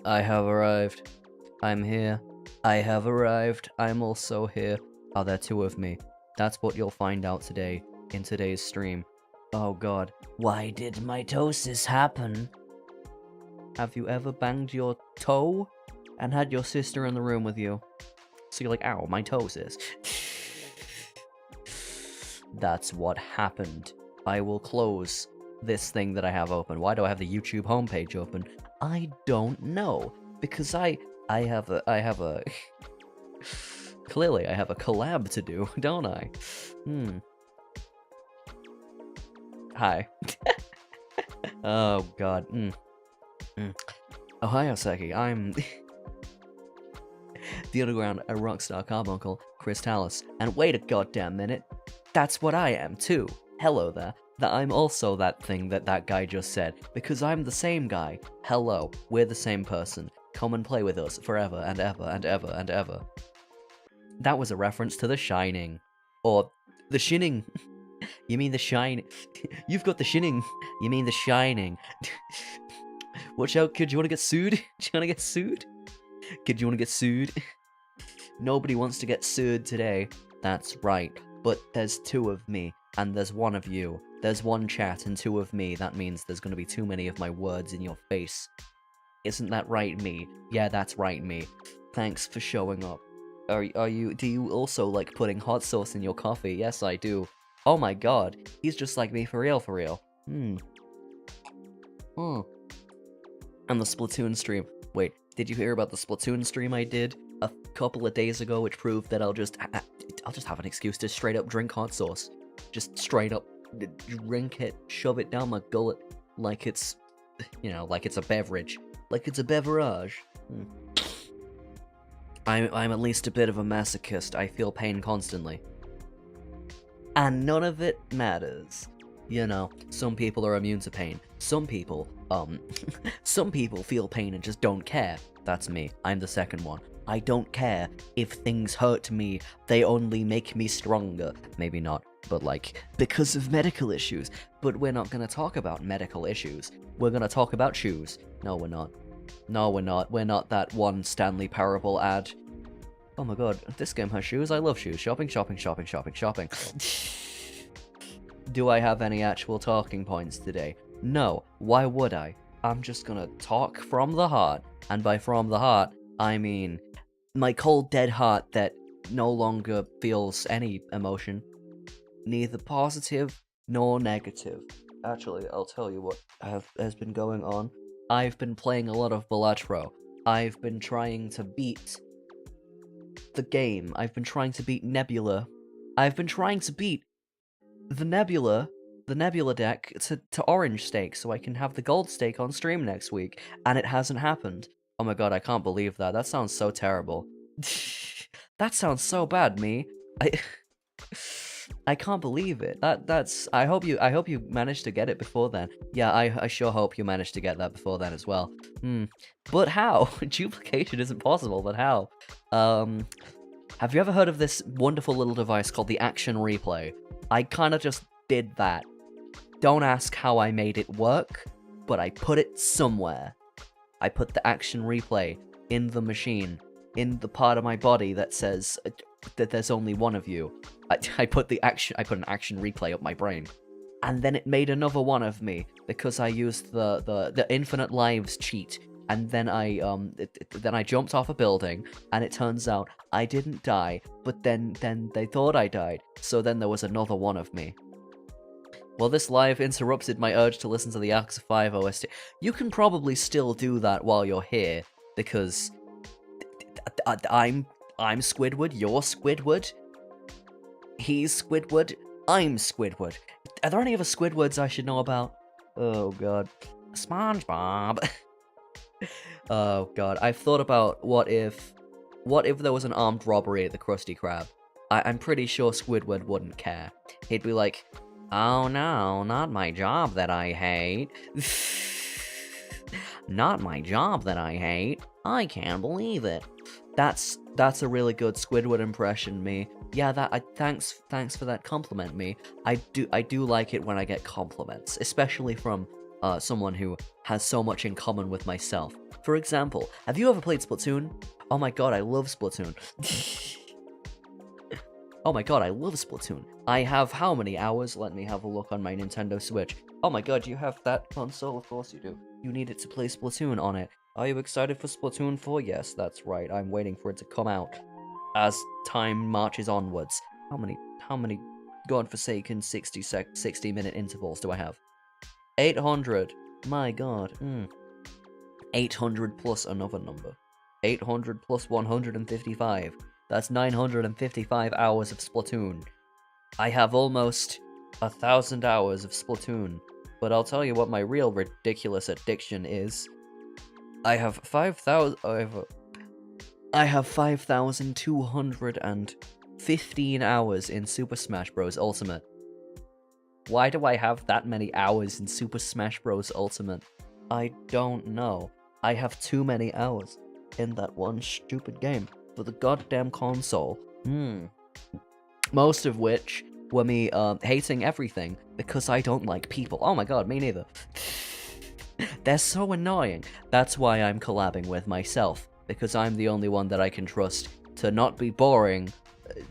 I have arrived. I'm here. I have arrived. I'm also here. Are there two of me? That's what you'll find out today, in today's stream. Oh god. Why did mitosis happen? Have you ever banged your toe and had your sister in the room with you? So you're like, ow, mitosis. That's what happened. I will close this thing that I have open. Why do I have the YouTube homepage open? I don't know. Because I have a clearly I have a collab to do, don't I? Hi. Oh god. Ohaihouseki, I'm the underground rockstar Carbuncle, Chris Talus, and wait a goddamn minute, that's what I am too. Hello there. That I'm also that thing that guy just said, because I'm the same guy. Hello, we're the same person. Come and play with us forever and ever and ever and ever. That was a reference to The Shining. Or, The Shining. You mean The Shine? You've got The Shining. You mean The Shining. Watch out, kid, you wanna get sued? Do you wanna get sued? Kid, you wanna get sued? Nobody wants to get sued today. That's right. But there's two of me, and there's one of you. There's one chat and two of me. That means there's gonna be too many of my words in your face. Isn't that right, me? Yeah, that's right, me. Thanks for showing up. Do you also like putting hot sauce in your coffee? Yes, I do. Oh my god, he's just like me for real, for real. And the Splatoon stream. Wait, did you hear about the Splatoon stream I did a couple of days ago, which proved that I'll just have an excuse to straight up drink hot sauce. Just straight up drink it, shove it down my gullet like it's, you know, like it's a beverage. Like it's a beverage. I'm at least a bit of a masochist. I feel pain constantly. And none of it matters. You know, some people are immune to pain. Some people feel pain and just don't care. That's me. I'm the second one. I don't care if things hurt me. They only make me stronger. Maybe not, but like, because of medical issues. But we're not gonna talk about medical issues. We're gonna talk about shoes. No, we're not. No, we're not. We're not that one Stanley Parable ad. Oh my god, this game has shoes. I love shoes. Shopping, shopping, shopping, shopping, shopping. Do I have any actual talking points today? No. Why would I? I'm just gonna talk from the heart. And by from the heart, I mean my cold dead heart that no longer feels any emotion. Neither positive nor negative. Actually, I'll tell you what has been going on. I've been playing a lot of Balatro. I've been trying to beat the game. I've been trying to beat Nebula. I've been trying to beat the Nebula deck to orange stake so I can have the gold stake on stream next week, and it hasn't happened. Oh my god, I can't believe that. That sounds so terrible. That sounds so bad, me. I can't believe it. I hope you managed to get it before then. Yeah, I sure hope you managed to get that before then as well. But how? Duplication isn't possible, but how? Have you ever heard of this wonderful little device called the Action Replay? I kinda just did that. Don't ask how I made it work, but I put it somewhere. I put the Action Replay in the machine, in the part of my body that says that there's only one of you. I put an Action Replay up my brain. And then it made another one of me, because I used the Infinite Lives cheat. And then I jumped off a building, and it turns out I didn't die, but then they thought I died, so then there was another one of me. Well, this live interrupted my urge to listen to the Arcs 5 OST. You can probably still do that while you're here, because I'm Squidward, you're Squidward, he's Squidward, I'm Squidward. Are there any other Squidwards I should know about? Oh god. SpongeBob. Oh god, I've thought about what if What if there was an armed robbery at the Krusty Krab? I'm pretty sure Squidward wouldn't care. He'd be like, oh no, not my job that I hate. Not my job that I hate. I can't believe it. That's a really good Squidward impression, me. Yeah, thanks for that compliment, me. I do like it when I get compliments, especially from someone who has so much in common with myself. For example, have you ever played Splatoon? Oh my god, I love Splatoon. Oh my god, I love Splatoon. I have how many hours? Let me have a look on my Nintendo Switch. Oh my god, you have that console? Of course you do. You need it to play Splatoon on it. Are you excited for Splatoon 4? Yes, that's right. I'm waiting for it to come out as time marches onwards. How many godforsaken 60-minute intervals do I have? 800. My god. 800 plus another number. 800 plus 155. That's 955 hours of Splatoon. I have almost 1,000 hours of Splatoon. But I'll tell you what my real ridiculous addiction is. I have 5,215 hours in Super Smash Bros. Ultimate. Why do I have that many hours in Super Smash Bros. Ultimate? I don't know. I have too many hours in that one stupid game for the goddamn console. Most of which were me hating everything because I don't like people. Oh my god, me neither. They're so annoying. That's why I'm collabing with myself, because I'm the only one that I can trust to not be boring,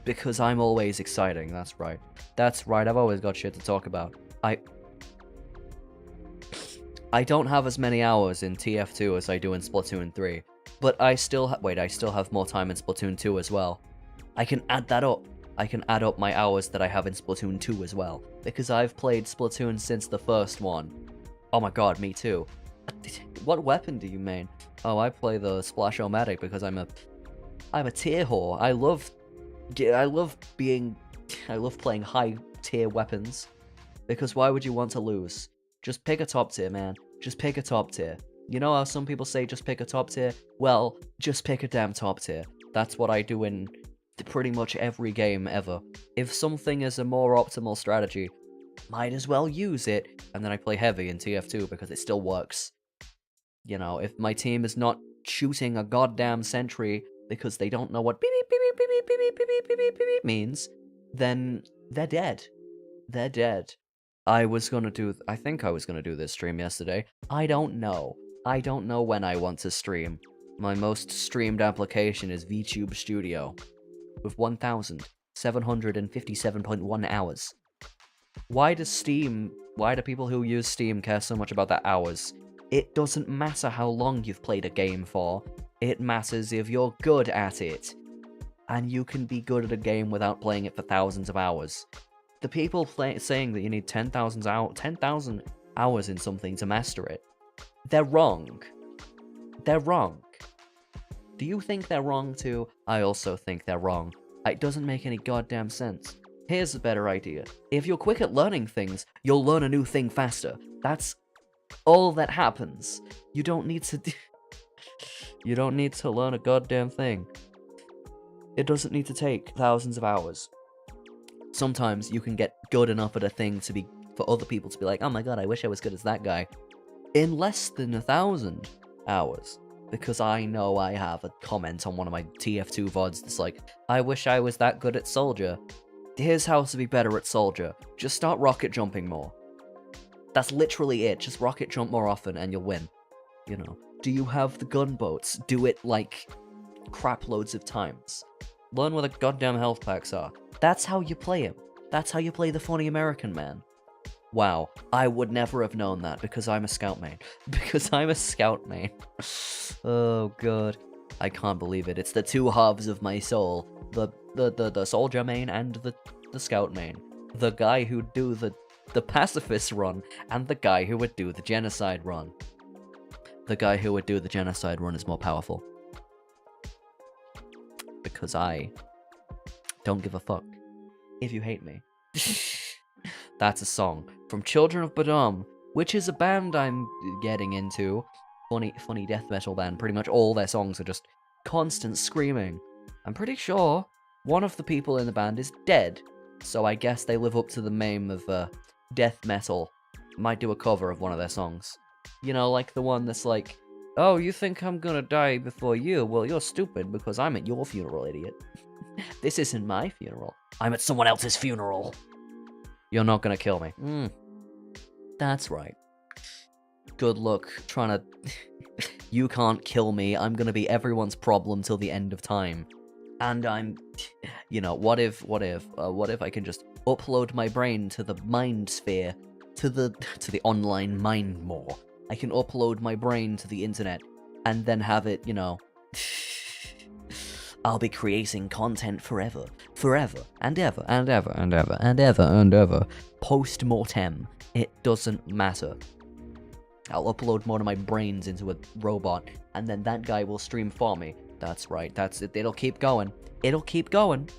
because I'm always exciting. That's right. That's right, I've always got shit to talk about. I don't have as many hours in TF2 as I do in Splatoon 3, but I still have more time in Splatoon 2 as well. I can add that up. I can add up my hours that I have in Splatoon 2 as well, because I've played Splatoon since the first one. Oh my god, me too. What weapon do you main? Oh, I play the Splash-O-Matic because I'm a tier whore. I love playing high tier weapons, because why would you want to lose? Just pick a top tier, man. Just pick a top tier. You know how some people say just pick a top tier? Well, just pick a damn top tier. That's what I do in pretty much every game ever. If something is a more optimal strategy, might as well use it, and then I play heavy in TF2 because it still works. You know, if my team is not shooting a goddamn sentry because they don't know what beep beep beep beep beep beep beep beep beep beep beep beep means, then they're dead. They're dead. I think I was gonna do this stream yesterday. I don't know. I don't know when I want to stream. My most streamed application is VTuber Studio, with 1,757.1 hours. Why do people who use Steam care so much about their hours? It doesn't matter how long you've played a game for. It matters if you're good at it. And you can be good at a game without playing it for thousands of hours. The people saying that you need 10,000 hours in something to master it, they're wrong. They're wrong. Do you think they're wrong too? I also think they're wrong. It doesn't make any goddamn sense. Here's a better idea. If you're quick at learning things, you'll learn a new thing faster. That's all that happens. You don't need to You don't need to learn a goddamn thing. It doesn't need to take thousands of hours. Sometimes you can get good enough at a thing for other people to be like, oh my god, I wish I was good as that guy, in less than 1,000 hours. Because I know I have a comment on one of my TF2 VODs that's like, I wish I was that good at Soldier. Here's how to be better at Soldier. Just start rocket jumping more. That's literally it. Just rocket jump more often and you'll win. You know. Do you have the gunboats? Do it like crap loads of times. Learn where the goddamn health packs are. That's how you play him. That's how you play the funny American man. Wow, I would never have known that because I'm a scout main. Because I'm a scout main. Oh god. I can't believe it. It's the two halves of my soul. The soldier main and the scout main. The guy who'd do the pacifist run and the guy who would do the genocide run. The guy who would do the genocide run is more powerful. Because I don't give a fuck if you hate me. That's a song from Children of Bodom, which is a band I'm getting into. Funny death metal band. Pretty much all their songs are just constant screaming. I'm pretty sure one of the people in the band is dead, so I guess they live up to the name of death metal. Might do a cover of one of their songs. You know, like the one that's like, oh, you think I'm gonna die before you? Well, you're stupid because I'm at your funeral, idiot. This isn't my funeral. I'm at someone else's funeral. You're not gonna kill me. That's right. Good luck trying to... You can't kill me. I'm gonna be everyone's problem till the end of time. And I'm... You know, what if I can just upload my brain to the mind sphere, to the online mind more. I can upload my brain to the internet, and then have it, you know... I'll be creating content forever, and ever, and ever, and ever, and ever, and ever. Post-mortem. It doesn't matter. I'll upload more of my brains into a robot, and then that guy will stream for me. That's right, that's it. It'll keep going. It'll keep going.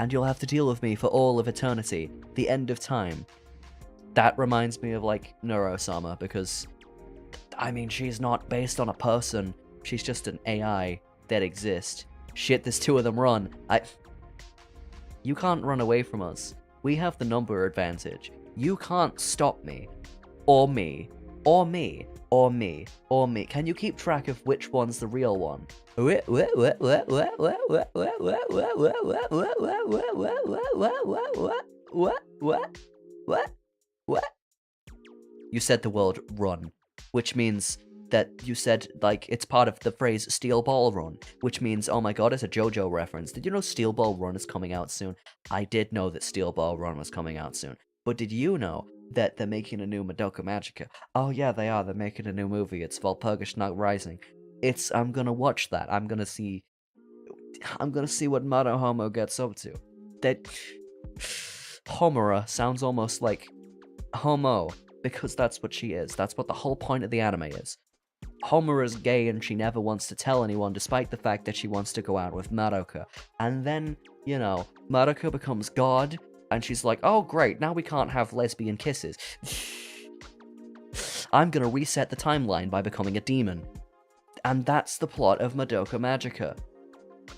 And you'll have to deal with me for all of eternity. The end of time. That reminds me of, like, Neuro-sama, because, I mean, she's not based on a person. She's just an AI that exists. Shit, there's two of them. Run. You can't run away from us. We have the number advantage. You can't stop me. Or me. Or me. Or me. Or me. Can you keep track of which one's the real one? What? You said the word run, which means that you said, like, it's part of the phrase Steel Ball Run, which means, oh my god, it's a JoJo reference. Did you know Steel Ball Run is coming out soon? I did know that Steel Ball Run was coming out soon. But did you know that they're making a new Madoka Magica? Oh yeah, they are. They're making a new movie. It's Valpurgis Not Rising. I'm gonna watch that. I'm gonna see what Mado Homo gets up to. That Homura sounds almost like homo, because that's what she is. That's what the whole point of the anime is. Homura's gay and she never wants to tell anyone, despite the fact that she wants to go out with Madoka. And then, you know, Madoka becomes God, and she's like, oh great, now we can't have lesbian kisses. I'm gonna reset the timeline by becoming a demon. And that's the plot of Madoka Magica.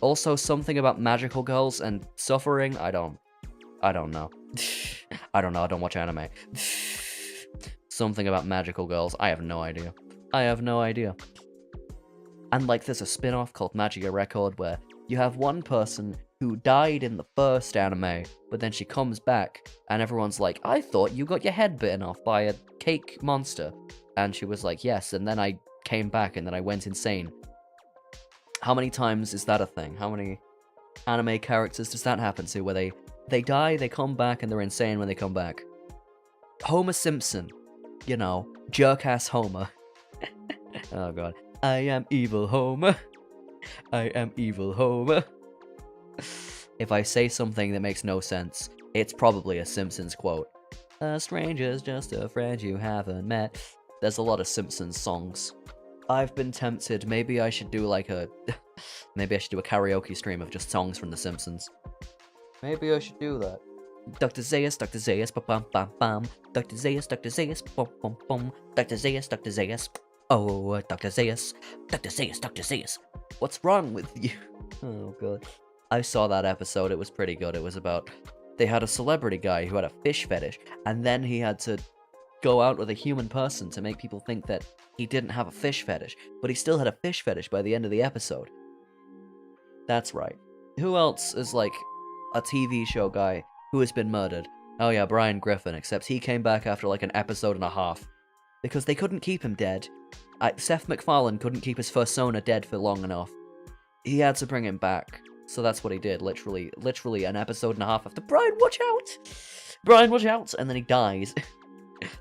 Also, something about magical girls and suffering, I don't know. I don't know, I don't watch anime. Something about magical girls, I have no idea. And like, there's a spin-off called Magia Record where you have one person who died in the first anime, but then she comes back, and everyone's like, I thought you got your head bitten off by a cake monster. And she was like, yes, and then I came back, and then I went insane. How many times is that a thing? How many anime characters does that happen to, where they die, they come back, and they're insane when they come back? Homer Simpson. You know, jerk-ass Homer. Oh god. I am evil Homer. I am evil Homer. If I say something that makes no sense, it's probably a Simpsons quote. A stranger's just a friend you haven't met. There's a lot of Simpsons songs. I've been tempted, maybe I should do like maybe I should do a karaoke stream of just songs from The Simpsons. Maybe I should do that. Dr. Zaius, ba-bum, bam, bam. Dr. Zaius, bum, bum, bum. Dr. Zaius. Oh, Dr. Zaius. What's wrong with you? Oh, god. I saw that episode, it was pretty good. It was about, they had a celebrity guy who had a fish fetish, and then he had to go out with a human person to make people think that he didn't have a fish fetish, but he still had a fish fetish by the end of the episode. That's right. Who else is like a TV show guy who has been murdered? Oh yeah, Brian Griffin, except he came back after like an episode and a half. Because they couldn't keep him dead. Seth MacFarlane couldn't keep his persona dead for long enough. He had to bring him back. So that's what he did, literally an episode and a half after, Brian, watch out! And then he dies.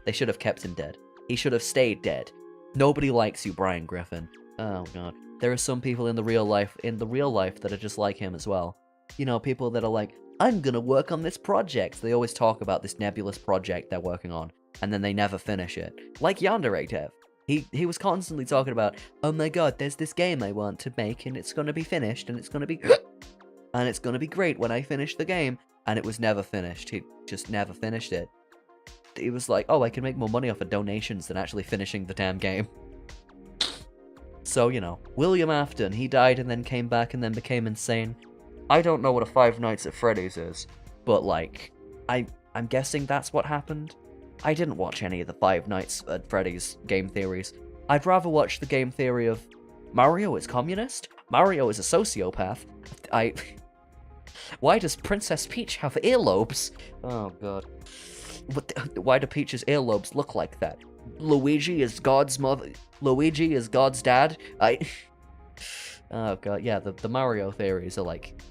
They should have kept him dead. He should have stayed dead. Nobody likes you, Brian Griffin. Oh god. There are some people in the real life that are just like him as well. You know, people that are like, I'm gonna work on this project. They always talk about this nebulous project they're working on, and then they never finish it. Like Yandere Dev. He was constantly talking about, oh my god, there's this game I want to make, and it's gonna be finished, and it's gonna be and it's gonna be great when I finish the game. And it was never finished. He just never finished it. He was like, oh, I can make more money off of donations than actually finishing the damn game. So, you know, William Afton, he died and then came back and then became insane. I don't know what a Five Nights at Freddy's is, but, like, I'm guessing that's what happened. I didn't watch any of the Five Nights at Freddy's game theories. I'd rather watch the game theory of Mario is communist, Mario is a sociopath, Why does Princess Peach have earlobes? Oh god. Why do Peach's earlobes look like that? Luigi is God's mother. Luigi is God's dad. Oh god, yeah. The Mario theories are like,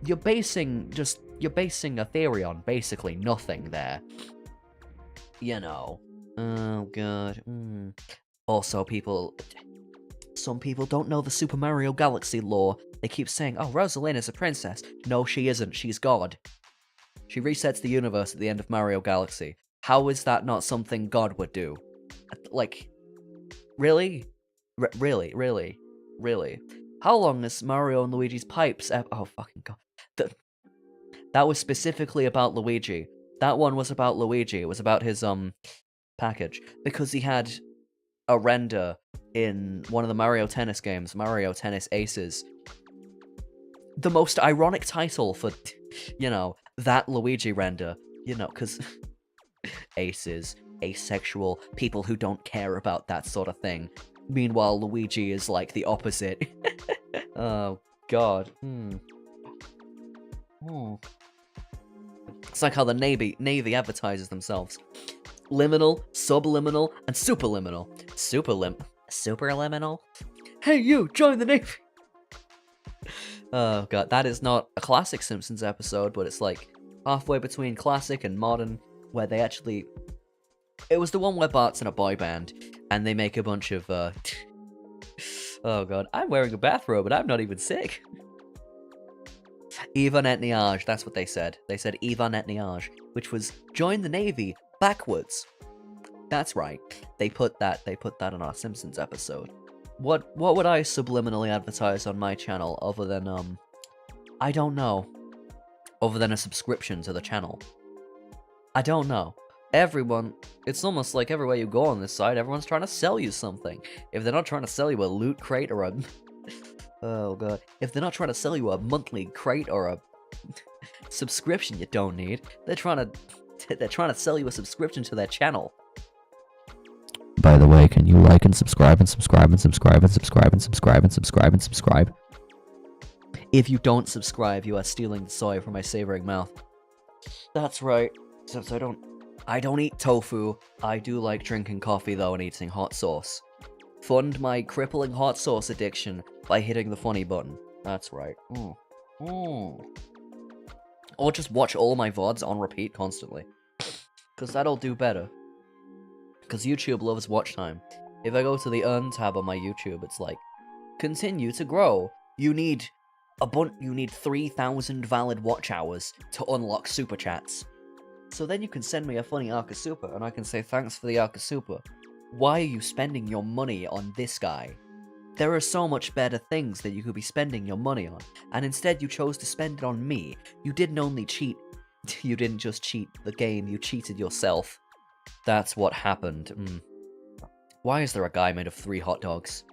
you're basing a theory on basically nothing there. You know. Oh god. Also, some people don't know the Super Mario Galaxy lore. They keep saying, oh, Rosalind is a princess. No, she isn't. She's God. She resets the universe at the end of Mario Galaxy. How is that not something God would do? Like, really? Really? How long is Mario and Luigi's pipes oh, fucking god. That was specifically about Luigi. That one was about Luigi. It was about his, package. Because he had a render in one of the Mario Tennis games, Mario Tennis Aces. The most ironic title for, you know, that Luigi render. You know, because Aces, asexual, people who don't care about that sort of thing. Meanwhile, Luigi is like the opposite. Oh, god. It's like how the Navy advertises themselves. Liminal, subliminal, and superliminal. Superliminal? Hey you, join the Navy! Oh god, that is not a classic Simpsons episode, but it's like halfway between classic and modern, where they actually... It was the one where Bart's in a boy band, and they make a bunch of, Oh god, I'm wearing a bathrobe and I'm not even sick. Even-et-niage, that's what they said. They said even-et-niage, which was join the Navy backwards. That's right. They put that in our Simpsons episode. What would I subliminally advertise on my channel other than I don't know. Other than a subscription to the channel. I don't know. Everyone, it's almost like everywhere you go on this site, everyone's trying to sell you something. If they're not trying to sell you a loot crate or a oh god. If they're not trying to sell you a monthly crate or a subscription you don't need, they're trying to sell you a subscription to their channel. By the way, can you like and subscribe and subscribe and subscribe and subscribe and subscribe and subscribe and subscribe? If you don't subscribe, you are stealing the soy from my savoring mouth. That's right. Since I don't eat tofu. I do like drinking coffee though and eating hot sauce. Fund my crippling hot sauce addiction by hitting the funny button. That's right. Or just watch all my VODs on repeat constantly. Because that'll do better. Because YouTube loves watch time. If I go to the Earn tab on my YouTube, it's like, continue to grow. You need 3,000 valid watch hours to unlock super chats. So then you can send me a funny Arca Super, and I can say thanks for the Arca Super. Why are you spending your money on this guy? There are so much better things that you could be spending your money on, and instead you chose to spend it on me. You didn't only cheat, you didn't just cheat the game, you cheated yourself. That's what happened. Why is there a guy made of 3 hot dogs?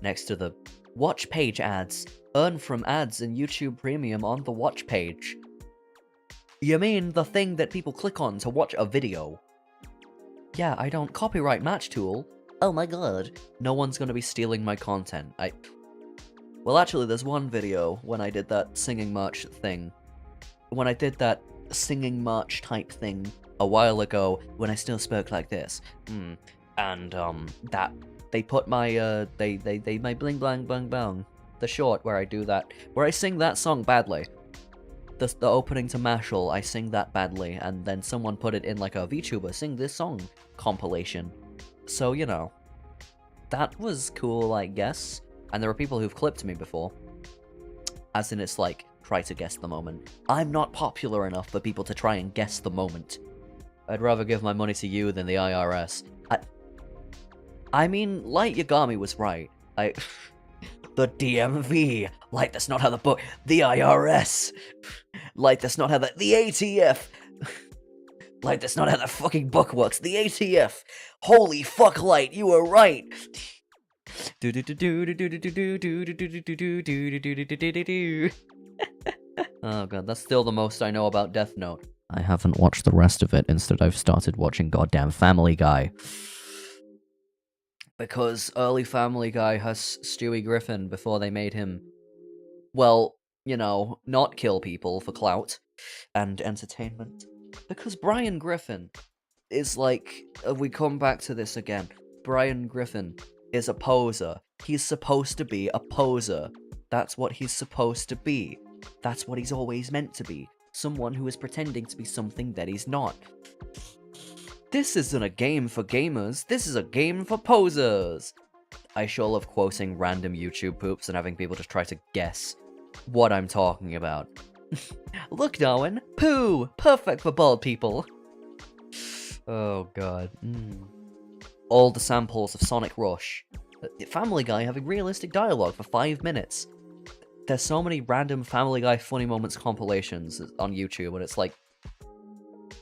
Next to the watch page ads. Earn from ads in YouTube Premium on the watch page. You mean the thing that people click on to watch a video? Yeah, I don't copyright match tool. Oh my god. No one's gonna be stealing my content. Well, actually, there's one video when I did that singing march thing. When I did that singing march type thing a while ago, when I still spoke like this. And, that, they put my, my bling blang bang bang. The short where I do that, where I sing that song badly. The opening to Mashal, I sing that badly, and then someone put it in like a VTuber sing this song compilation. So, you know, that was cool, I guess. And there are people who've clipped me before. As in, it's like, try to guess the moment. I'm not popular enough for people to try and guess the moment. I'd rather give my money to you than the IRS. I mean, Light Yagami was right. The DMV. Like, that's not how the book... The IRS. Like, that's not how the ATF. Like, that's not how the fucking book works. The ATF. Holy fuck, Light, you were right. Oh god, that's still the most I know about Death Note. I haven't watched the rest of it. Instead, I've started watching goddamn Family Guy. Because early Family Guy has Stewie Griffin before they made him, well, you know, not kill people for clout and entertainment. Because Brian Griffin is like, we come back to this again. Brian Griffin is a poser. He's supposed to be a poser. That's what he's supposed to be. That's what he's always meant to be. Someone who is pretending to be something that he's not. This isn't a game for gamers. This is a game for posers. I sure love quoting random YouTube poops and having people just try to guess what I'm talking about. Look, Darwin. Poo! Perfect for bald people. Oh god. All the samples of Sonic Rush. Family Guy having realistic dialogue for 5 minutes. There's so many random Family Guy funny moments compilations on YouTube, and it's like,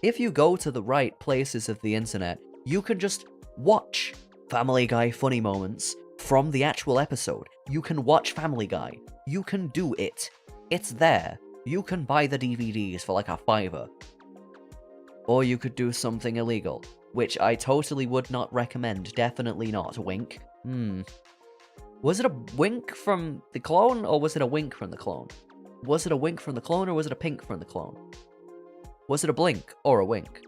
if you go to the right places of the internet, you can just watch Family Guy funny moments from the actual episode. You can watch Family Guy. You can do it. It's there. You can buy the DVDs for like $5. Or you could do something illegal, which I totally would not recommend. Definitely not. Wink. Was it a wink from the clone, or was it a wink from the clone? Was it a wink from the clone, or was it a pink from the clone? Was it a blink or a wink?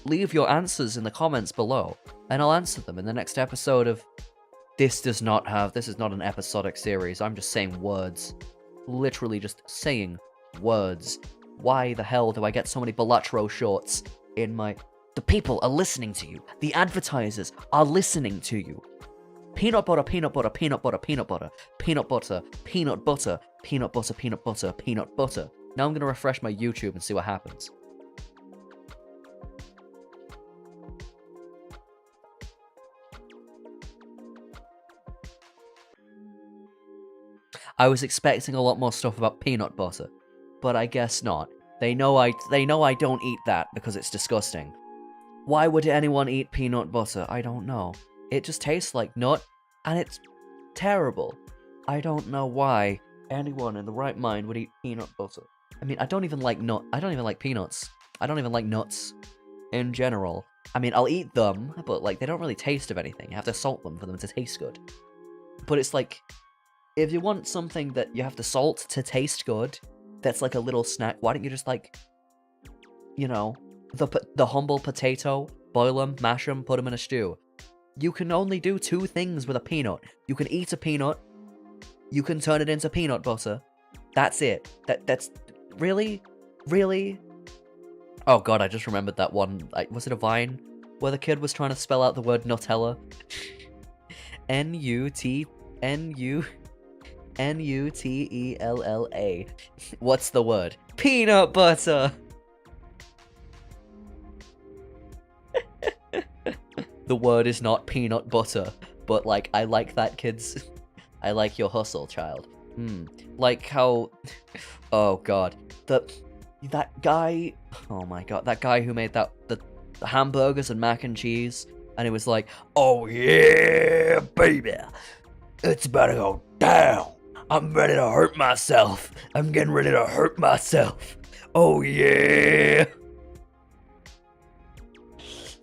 Leave your answers in the comments below, and I'll answer them in the next episode of... This is not an episodic series, I'm just saying words. Literally just saying words. Why the hell do I get so many Balatro shorts in my... The people are listening to you. The advertisers are listening to you. Peanut butter, peanut butter, peanut butter, peanut butter, peanut butter, peanut butter, peanut butter, peanut butter, peanut butter. Now I'm gonna refresh my YouTube and see what happens. I was expecting a lot more stuff about peanut butter, but I guess not. They know I don't eat that because it's disgusting. Why would anyone eat peanut butter? I don't know. It just tastes like nut, and it's terrible. I don't know why anyone in the right mind would eat peanut butter. I mean, I don't even like peanuts. I don't even like nuts in general. I mean, I'll eat them, but like they don't really taste of anything. You have to salt them for them to taste good. But it's like, if you want something that you have to salt to taste good, that's like a little snack, why don't you just like, you know, the humble potato, boil them, mash them, put them in a stew. You can only do 2 things with a peanut. You can eat a peanut, you can turn it into peanut butter. That's it. That's really? Oh god, I just remembered that one. Was it a Vine where the kid was trying to spell out the word Nutella? N-U-T-E-L-L-A. What's the word? Peanut butter! The word is not peanut butter, but like, I like that kid's... I like your hustle, child. Like how... Oh god. That guy... Oh my god, that guy who made the hamburgers and mac and cheese, and it was like, oh yeah, baby, it's about to go down. I'm ready to hurt myself. I'm getting ready to hurt myself. Oh yeah.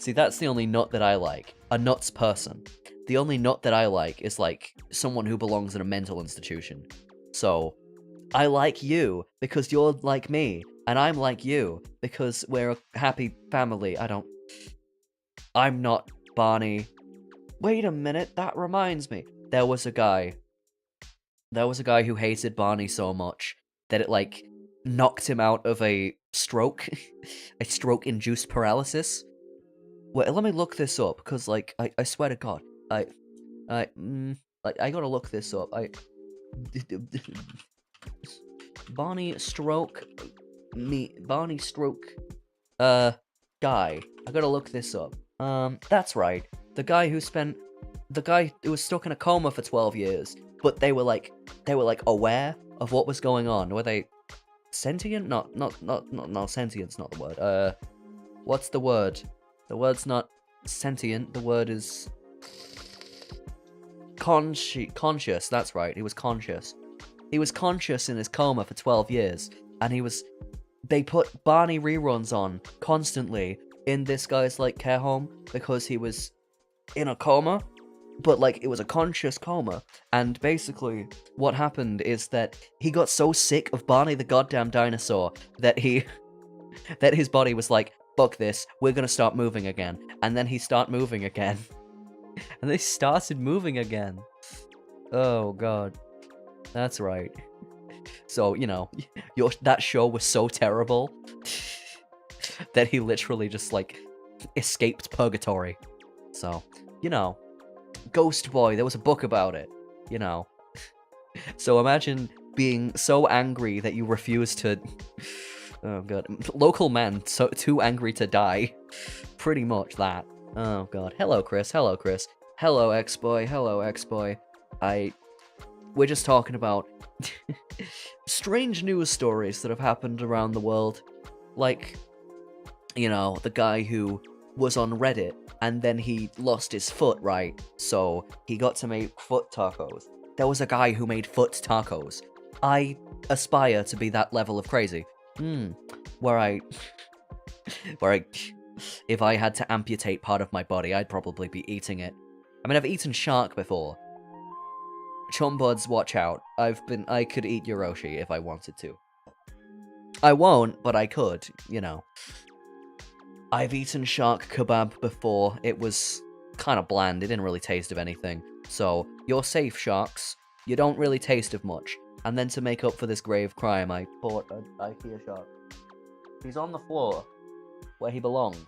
See, that's the only nut that I like. A nuts person. The only nut that I like is like someone who belongs in a mental institution. So, I like you because you're like me, and I'm like you because we're a happy family. I'm not Barney. Wait a minute, that reminds me. There was a guy who hated Barney so much that it like knocked him out of a stroke, a stroke-induced paralysis. Wait, let me look this up, because, like, I swear to God, I gotta look this up. Barney stroke, guy. I gotta look this up. That's right. The guy who was stuck in a coma for 12 years, but they were like aware of what was going on. Were they sentient? No, sentient's not the word. What's the word? The word's not sentient, the word is... conscious, that's right, he was conscious. He was conscious in his coma for 12 years, and they put Barney reruns on constantly in this guy's, like, care home, because he was in a coma, but, like, it was a conscious coma, and basically, what happened is that he got so sick of Barney the goddamn dinosaur that that his body was like, fuck this, we're gonna start moving again, and then he started moving again, and they started moving again. Oh god. That's right. So, you know, that show was so terrible that he literally just, like, escaped purgatory. So, you know, Ghost Boy, there was a book about it, you know. So imagine being so angry that you refuse to... Oh god. Local man, so too angry to die. Pretty much that. Oh god. Hello, Chris. Hello, Chris. Hello, X-Boy. Hello, X-Boy. We're just talking about strange news stories that have happened around the world. Like, you know, the guy who was on Reddit, and then he lost his foot, right? So, he got to make foot tacos. There was a guy who made foot tacos. I aspire to be that level of crazy. Where if I had to amputate part of my body, I'd probably be eating it. I mean, I've eaten shark before. Chumbuds, watch out. I could eat Yoroshi if I wanted to. I won't, but I could, you know. I've eaten shark kebab before. It was kind of bland. It didn't really taste of anything. So, you're safe, sharks. You don't really taste of much. And then to make up for this grave crime, I bought an IKEA shark. He's on the floor, where he belongs.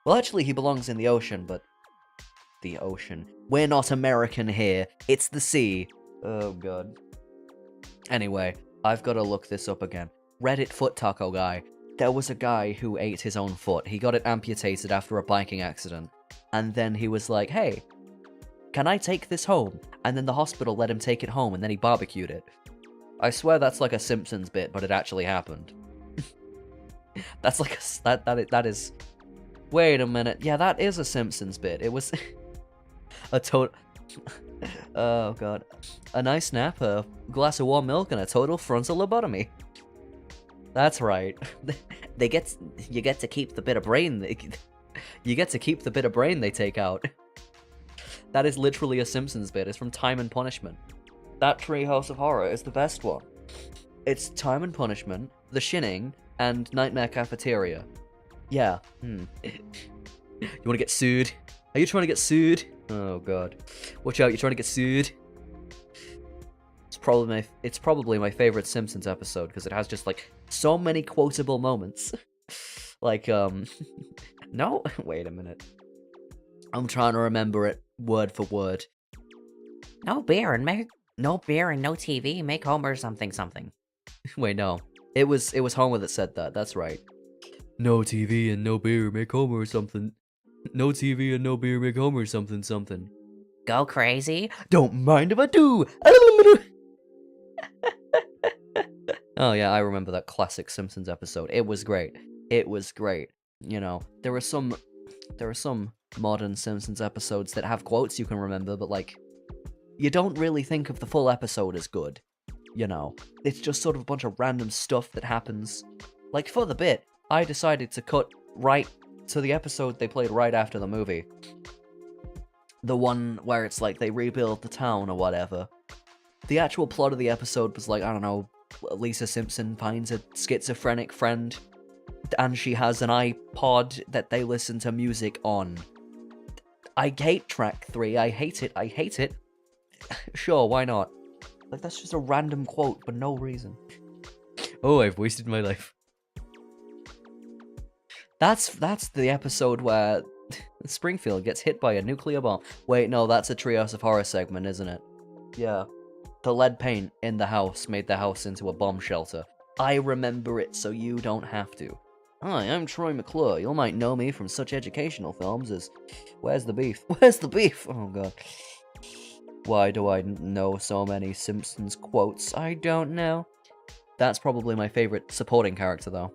Well, actually, he belongs in the ocean, but... The ocean. We're not American here. It's the sea. Oh, god. Anyway, I've got to look this up again. Reddit foot taco guy. There was a guy who ate his own foot. He got it amputated after a biking accident. And then he was like, hey, can I take this home? And then the hospital let him take it home, and then he barbecued it. I swear that's like a Simpsons bit, but it actually happened. That's like that is... Wait a minute. Yeah, that is a Simpsons bit. It was... a total... Oh god. A nice nap, a glass of warm milk, and a total frontal lobotomy. That's right. You get to keep the bit of brain you get to keep the bit of brain they take out. That is literally a Simpsons bit. It's from Time and Punishment. That Treehouse of Horror is the best one. It's Time and Punishment, The Shining, and Nightmare Cafeteria. Yeah. You wanna get sued? Are you trying to get sued? Oh god. Watch out, you're trying to get sued. It's probably my favorite Simpsons episode, because it has just, like, so many quotable moments. Like, no? Wait a minute. I'm trying to remember it word for word. No beer and no TV, make Homer something something. Wait, no. It was Homer that said that, that's right. No TV and no beer, make Homer something. No TV and no beer, make Homer something something. Go crazy? Don't mind if I do! Oh yeah, I remember that classic Simpsons episode. It was great. It was great. You know, there are some modern Simpsons episodes that have quotes you can remember, but, like, you don't really think of the full episode as good. You know, it's just sort of a bunch of random stuff that happens. Like, for the bit, I decided to cut right to the episode they played right after the movie. The one where it's like they rebuild the town or whatever. The actual plot of the episode was like, I don't know, Lisa Simpson finds a schizophrenic friend, and she has an iPod that they listen to music on. I hate track 3, I hate it. Sure, why not? Like, that's just a random quote for no reason. Oh, I've wasted my life. That's the episode where Springfield gets hit by a nuclear bomb. Wait, no, that's a Treehouse of Horror segment, isn't it? Yeah. The lead paint in the house made the house into a bomb shelter. I remember it, so you don't have to. Hi, I'm Troy McClure. You might know me from such educational films as... Where's the beef? Where's the beef? Oh god. Why do I know so many Simpsons quotes? I don't know. That's probably my favorite supporting character, though.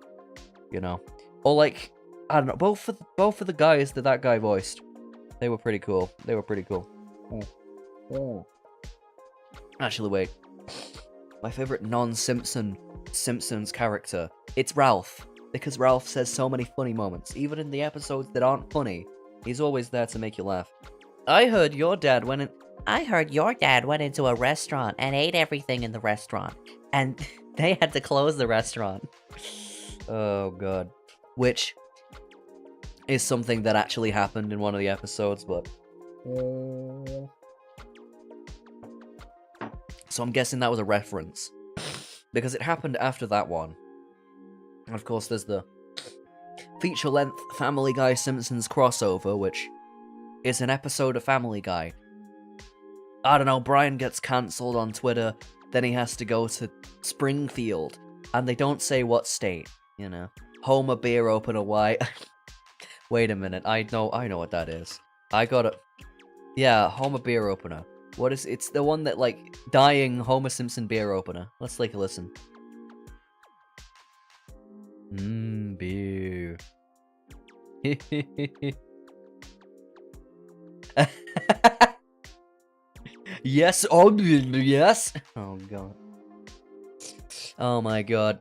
You know. Or, like, I don't know, both of the guys that guy voiced. They were pretty cool. Actually, wait. My favorite Simpsons character. It's Ralph. Because Ralph says so many funny moments. Even in the episodes that aren't funny, he's always there to make you laugh. I heard your dad went into a restaurant and ate everything in the restaurant. And they had to close the restaurant. Oh, God. Which is something that actually happened in one of the episodes, but... So I'm guessing that was a reference. Because it happened after that one. And of course, there's the feature-length Family Guy Simpsons crossover, which is an episode of Family Guy. I don't know, Brian gets cancelled on Twitter, then he has to go to Springfield, and they don't say what state, you know. Home a beer opener, why? Wait a minute, I know what that is. I got it. Yeah, Homer beer opener. What is, it's the one that, like, dying Homer Simpson beer opener. Let's take a listen. Beer. Yes, oh, yes. Oh, God. Oh, my God.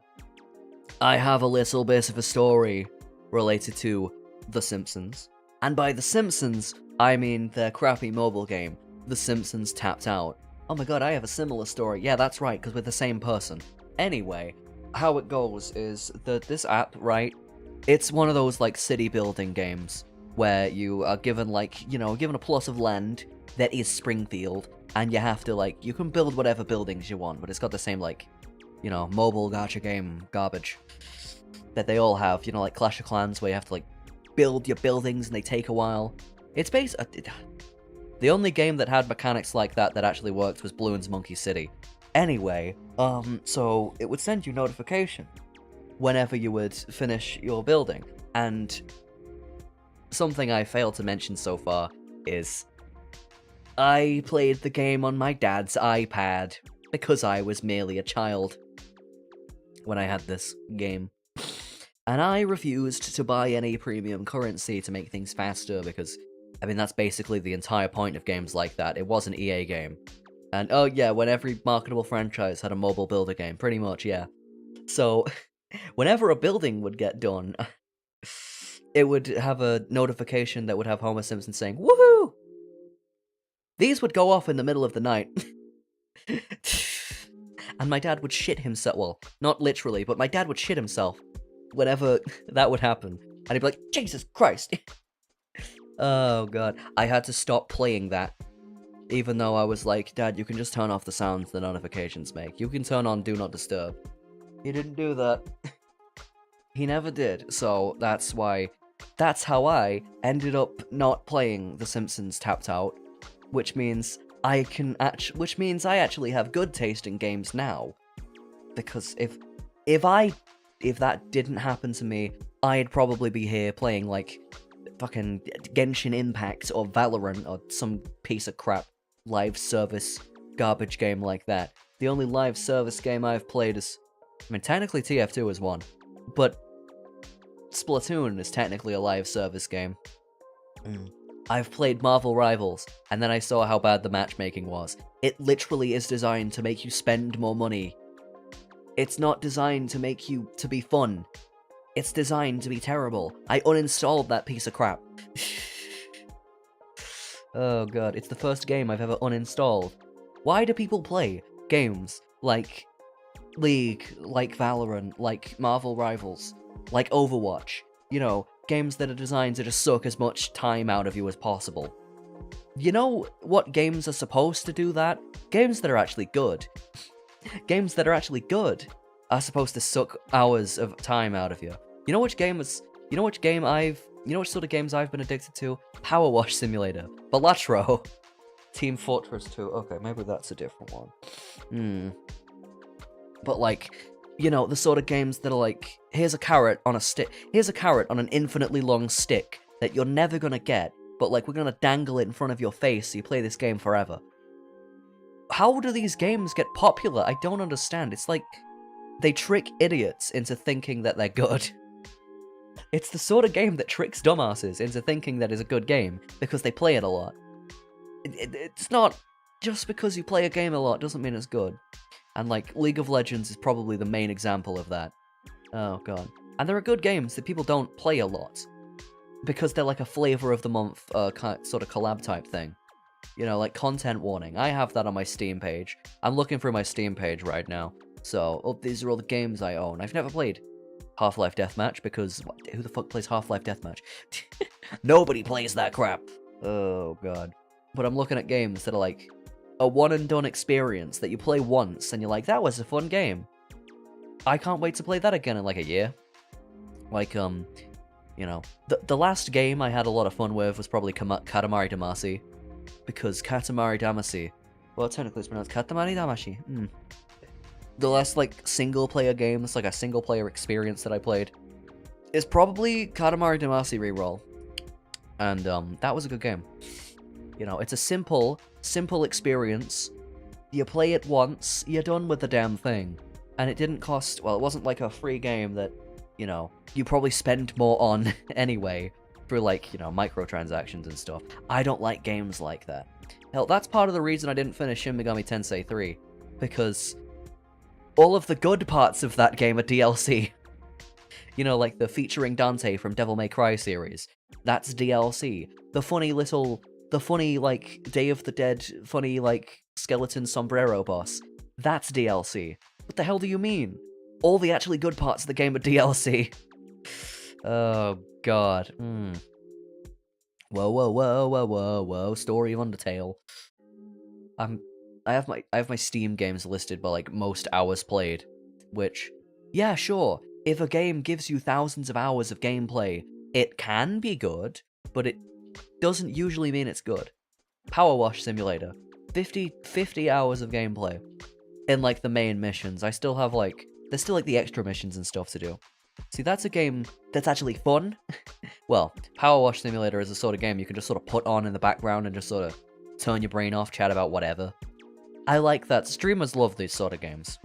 I have a little bit of a story related to The Simpsons. And by The Simpsons, I mean their crappy mobile game, The Simpsons Tapped Out. Oh my God, I have a similar story. Yeah, that's right, because we're the same person. Anyway, how it goes is that this app, right, it's one of those, like, city building games where you are given, like, you know, given a plot of land that is Springfield, and you have to, like, you can build whatever buildings you want, but it's got the same, like, you know, mobile gacha game garbage that they all have, you know, like Clash of Clans, where you have to, like, build your buildings and they take a while. It's the only game that had mechanics like that actually worked was Bloons Monkey City. Anyway, so it would send you notification whenever you would finish your building. And something I failed to mention so far is I played the game on my dad's iPad because I was merely a child when I had this game. And I refused to buy any premium currency to make things faster because, I mean, that's basically the entire point of games like that. It was an EA game. And, oh yeah, when every marketable franchise had a mobile builder game, pretty much, yeah. So, whenever a building would get done, it would have a notification that would have Homer Simpson saying, "Woohoo!" These would go off in the middle of the night. And my dad would shit himself. Well, not literally, but my dad would shit himself whenever that would happen. And he'd be like, "Jesus Christ." Oh, God. I had to stop playing that. Even though I was like, "Dad, you can just turn off the sounds the notifications make. You can turn on Do Not Disturb." He didn't do that. He never did. So that's how I ended up not playing The Simpsons Tapped Out. Which means I actually have good taste in games now. Because if that didn't happen to me, I'd probably be here playing, like, fucking Genshin Impact or Valorant or some piece of crap live service garbage game like that. The only live service game I've played is, I mean, technically TF2 is one, but Splatoon is technically a live service game. I've played Marvel Rivals, and then I saw how bad the matchmaking was. It literally is designed to make you spend more money. It's not designed to make you to be fun. It's designed to be terrible. I uninstalled that piece of crap. Oh God, it's the first game I've ever uninstalled. Why do people play games like League, like Valorant, like Marvel Rivals, like Overwatch? You know, games that are designed to just suck as much time out of you as possible. You know what games are supposed to do that? Games that are actually good. Games that are actually good are supposed to suck hours of time out of you. You know which sort of games I've been addicted to? Power Wash Simulator, Balatro, Team Fortress 2. Okay, maybe that's a different one. But, like, you know, the sort of games that are like, here's a carrot on an infinitely long stick that you're never gonna get, but, like, we're gonna dangle it in front of your face so you play this game forever. How do these games get popular? I don't understand. It's like, they trick idiots into thinking that they're good. It's the sort of game that tricks dumbasses into thinking that it's a good game, because they play it a lot. It's not just because you play a game a lot doesn't mean it's good. And like League of Legends is probably the main example of that. Oh god. And there are good games that people don't play a lot because they're like a flavor of the month sort of collab type thing. You know, like content warning. I have that on my Steam page. I'm looking through my Steam page right now. So, oh, these are all the games I own. I've never played Half-Life Deathmatch because who the fuck plays Half-Life Deathmatch? Nobody plays that crap. Oh god. But I'm looking at games that are like a one and done experience that you play once and you're like, that was a fun game. I can't wait to play that again in like a year. Like, you know, the last game I had a lot of fun with was probably Katamari Damacy. Because Katamari Damacy, well, technically it's pronounced Katamari Damacy. The last, like, single-player game, that's like a single-player experience that I played, is probably Katamari Damacy Reroll. And, that was a good game. You know, it's a simple experience. You play it once, you're done with the damn thing. And it didn't cost, well, it wasn't like a free game that, you know, you probably spend more on anyway. Through, like, you know, microtransactions and stuff. I don't like games like that. Hell, that's part of the reason I didn't finish Shin Megami Tensei 3. Because all of the good parts of that game are DLC. You know, like the featuring Dante from Devil May Cry series. That's DLC. The funny, like, Day of the Dead, funny, like, skeleton sombrero boss. That's DLC. What the hell do you mean? All the actually good parts of the game are DLC. Oh, god. Whoa. Story of Undertale. I have my Steam games listed by like most hours played, which, yeah, sure. If a game gives you thousands of hours of gameplay, it can be good, but it doesn't usually mean it's good. Power Wash Simulator. 50 hours of gameplay. In like the main missions. I still have like, there's still like the extra missions and stuff to do. See, that's a game that's actually fun. Well, Power Wash Simulator is a sort of game you can just sort of put on in the background and just sort of turn your brain off, chat about whatever. I like that. Streamers love these sort of games.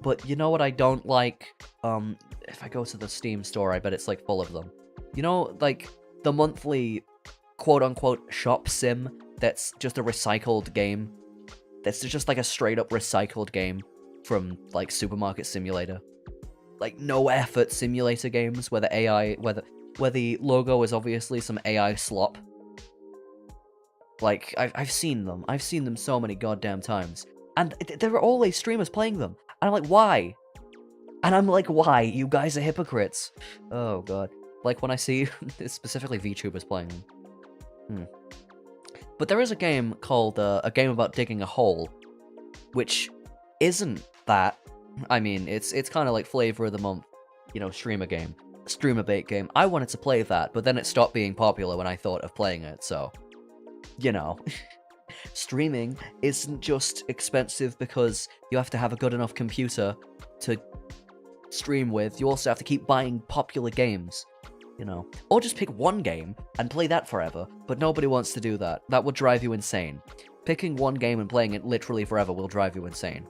But you know what I don't like? If I go to the Steam store, I bet it's like full of them. You know, like the monthly quote-unquote shop sim that's just a recycled game? That's just like a straight-up recycled game from like Supermarket Simulator. Like no effort simulator games where the AI, where the logo is obviously some AI slop. Like I've seen them. I've seen them so many goddamn times, and there are always streamers playing them. And I'm like, why? And I'm like, why? You guys are hypocrites. Oh god. Like when I see specifically VTubers playing them. But there is a game called a game about digging a hole, which isn't that. I mean, it's kind of like flavor of the month, you know, streamer bait game. I wanted to play that, but then it stopped being popular when I thought of playing it, so, you know. Streaming isn't just expensive because you have to have a good enough computer to stream with, you also have to keep buying popular games, you know. Or just pick one game and play that forever, but nobody wants to do that. That would drive you insane. Picking one game and playing it literally forever will drive you insane.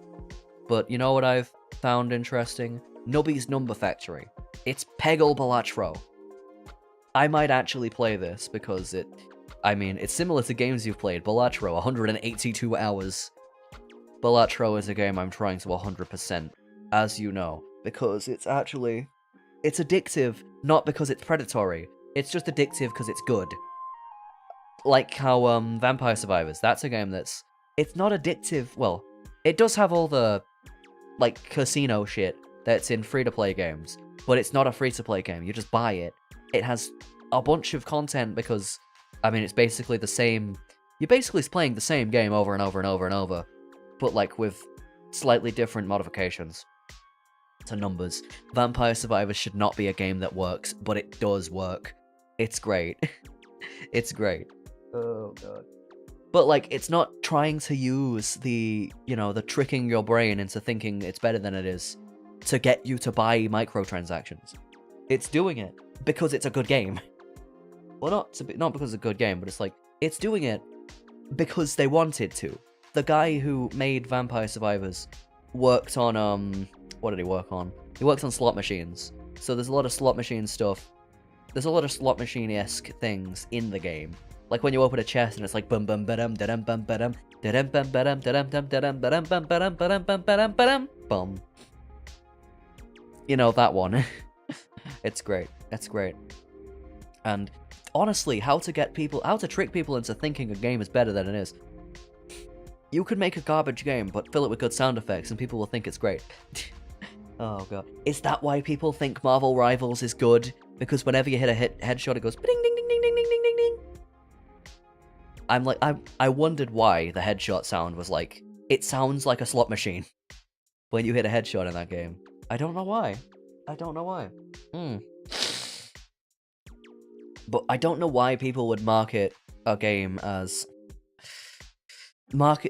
But you know what I've found interesting? Nubby's Number Factory. It's Peggle Balatro. I might actually play this because it's similar to games you've played. Balatro, 182 hours. Balatro is a game I'm trying to 100%, as you know, because it's addictive, not because it's predatory. It's just addictive because it's good. Like how, Vampire Survivors, that's a game it's not addictive, well, it does have all the, like, casino shit that's in free-to-play games, but it's not a free-to-play game, you just buy it. It has a bunch of content because, I mean, it's basically the same, you're basically playing the same game over and over and over and over, but, like, with slightly different modifications to numbers. Vampire Survivors should not be a game that works, but it does work. It's great. It's great. Oh, god. But, like, it's not trying to use the, you know, the tricking your brain into thinking it's better than it is to get you to buy microtransactions. It's doing it because it's a good game. Well, not because it's a good game, but it's like, it's doing it because they wanted to. The guy who made Vampire Survivors worked on, what did he work on? He worked on slot machines. So there's a lot of slot machine stuff. There's a lot of slot machine-esque things in the game. Like when you open a chest and it's like bum bum ba-dum da-dum bum ba-dum da-dum bum ba-dum da-dum dum da-dum ba-dum bum ba-dum ba-dum bum ba-dum ba-dum bum. You know, that one. It's great. It's great. And honestly, how to trick people into thinking a game is better than it is. You could make a garbage game, but fill it with good sound effects, and people will think it's great. Oh god. Is that why people think Marvel Rivals is good? Because whenever you hit a headshot, it goes ding ding ding ding ding ding ding ding ding. I wondered why the headshot sound was like, it sounds like a slot machine when you hit a headshot in that game. I don't know why. I don't know why. But I don't know why people would market a game as...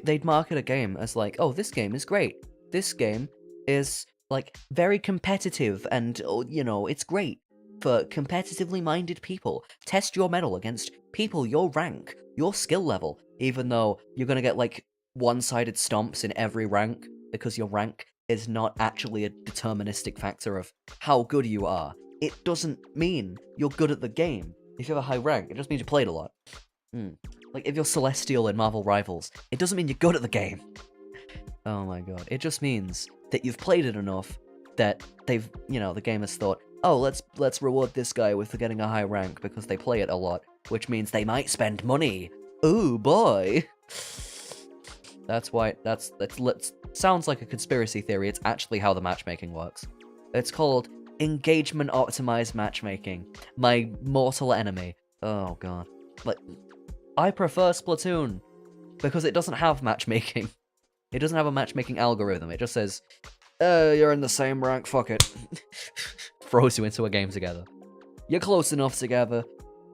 They'd market a game as like, oh, this game is great. This game is, like, very competitive and, you know, it's great for competitively minded people. Test your mettle against people your rank, your skill level, even though you're gonna get, like, one-sided stomps in every rank, because your rank is not actually a deterministic factor of how good you are. It doesn't mean you're good at the game. If you have a high rank, it just means you played a lot. Like, if you're Celestial in Marvel Rivals, it doesn't mean you're good at the game. Oh my god. It just means that you've played it enough that they've, you know, the game has thought, oh, let's reward this guy with getting a high rank because they play it a lot, which means they might spend money. Ooh, boy. That's why, sounds like a conspiracy theory. It's actually how the matchmaking works. It's called engagement optimized matchmaking. My mortal enemy. Oh god. Like, I prefer Splatoon because it doesn't have matchmaking. It doesn't have a matchmaking algorithm. It just says, you're in the same rank, fuck it. Throws you into a game together. You're close enough together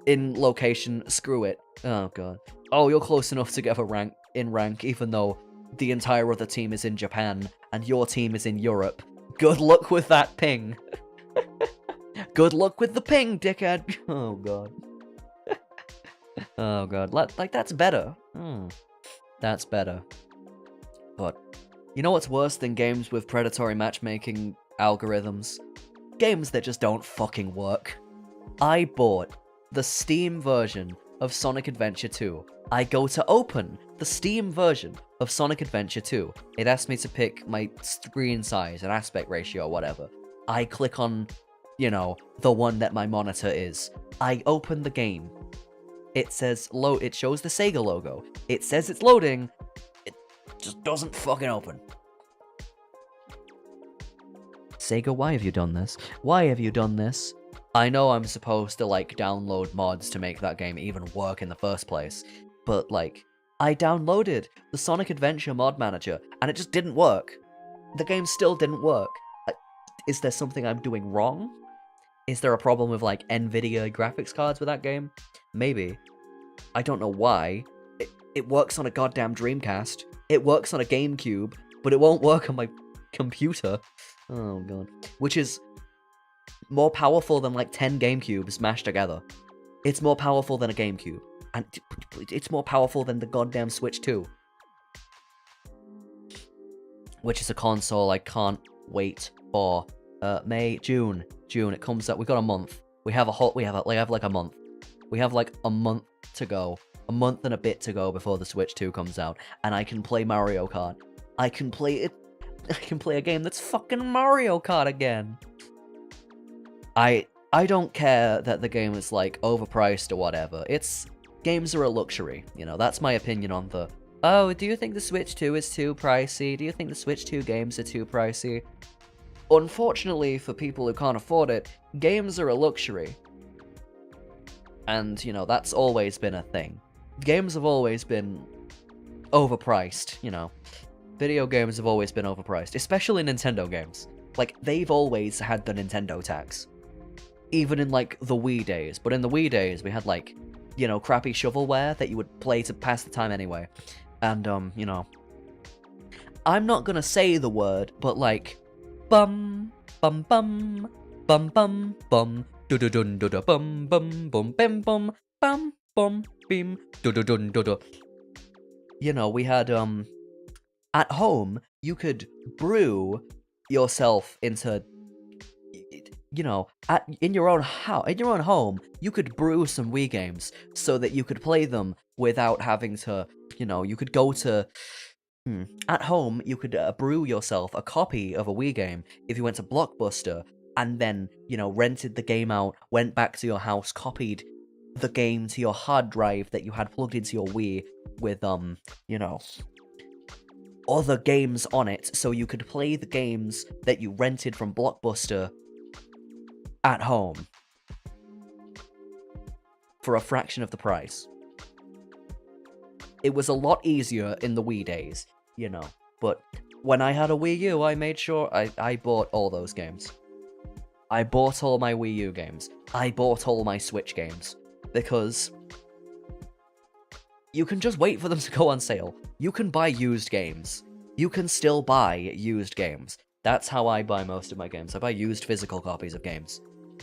in location, screw it. Oh god. Oh, you're close enough to get a rank even though the entire other team is in Japan and your team is in Europe. Good luck with that ping. Good luck with the ping, dickhead. Oh god. Oh god. Like, that's better. That's better. But, you know what's worse than games with predatory matchmaking algorithms? Games that just don't fucking work. I bought the Steam version of Sonic Adventure 2. I go to open the Steam version of Sonic Adventure 2. It asks me to pick my screen size and aspect ratio or whatever. I click on, you know, the one that my monitor is. I open the game. It says it shows the Sega logo. It says it's loading. It just doesn't fucking open. Sega, why have you done this? Why have you done this? I know I'm supposed to, like, download mods to make that game even work in the first place, but, like, I downloaded the Sonic Adventure mod manager, and it just didn't work. The game still didn't work. Is there something I'm doing wrong? Is there a problem with, like, NVIDIA graphics cards with that game? Maybe. I don't know why. It works on a goddamn Dreamcast. It works on a GameCube, but it won't work on my computer. Oh god. Which is more powerful than like 10 GameCubes mashed together. It's more powerful than a GameCube. And it's more powerful than the goddamn Switch 2. Which is a console I can't wait for. June, it comes out. We've got a month. We have like a month. We have like a month to go. A month and a bit to go before the Switch 2 comes out. And I can play Mario Kart. I can play a game that's fucking Mario Kart again. I don't care that the game is like overpriced or whatever. Games are a luxury, you know. That's my opinion on the, oh, do you think the Switch 2 is too pricey? Do you think the Switch 2 games are too pricey? Unfortunately, for people who can't afford it, games are a luxury. And, you know, that's always been a thing. Games have always been overpriced, you know. Video games have always been overpriced, especially Nintendo games. Like, they've always had the Nintendo tax. Even in, like, the Wii days. But in the Wii days, we had, like, you know, crappy shovelware that you would play to pass the time anyway. And, you know, I'm not gonna say the word, but, like, bum, bum, bum, bum, bum, bum, do-do-dun, do-do, bum, bum, bum, bim, bum, bum, bum, bim, do-do-dun, do-do. You know, we had, at home, you could brew yourself into... you know, in your own home, you could brew some Wii games so that you could play them without having to, you could go to. At home, you could brew yourself a copy of a Wii game if you went to Blockbuster and then, rented the game out, went back to your house, copied the game to your hard drive that you had plugged into your Wii with, other games on it, so you could play the games that you rented from Blockbuster at home for a fraction of the price. It was a lot easier in the Wii days, but when I had a Wii U, I made sure I bought all those games. I bought all my Wii U games. I bought all my Switch games, because you can just wait for them to go on sale. You can buy used games. You can still buy used games. That's how I buy most of my games. I buy used physical copies of games.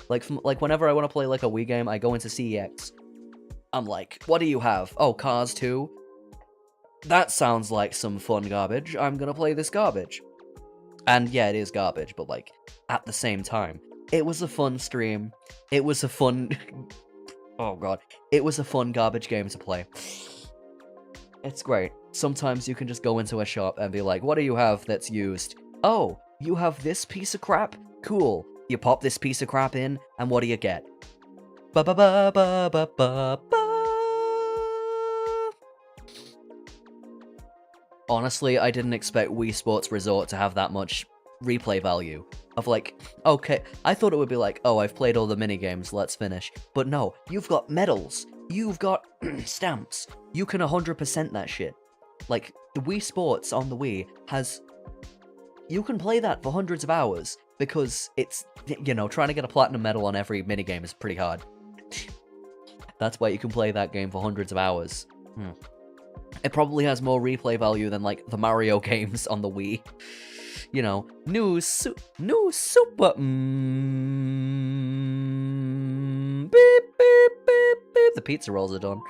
Like whenever I want to play like a Wii game, I go into CEX. I'm like, what do you have? Oh, Cars 2? That sounds like some fun garbage. I'm gonna play this garbage. And yeah, it is garbage, but like, at the same time, it was a fun stream. It was a fun... oh god. It was a fun garbage game to play. It's great. Sometimes you can just go into a shop and be like, what do you have that's used? Oh, you have this piece of crap? Cool. You pop this piece of crap in, and what do you get? Ba ba ba ba ba ba ba. Honestly, I didn't expect Wii Sports Resort to have that much replay value. Of like, okay, I thought it would be like, oh, I've played all the minigames, let's finish. But no, you've got medals. You've got stamps. You can 100% that shit. Like, the Wii Sports on the Wii has... You can play that for hundreds of hours, because it's, trying to get a platinum medal on every minigame is pretty hard. That's why you can play that game for hundreds of hours. It probably has more replay value than, like, the Mario games on the Wii. New super... beep, beep, beep, beep. The pizza rolls are done.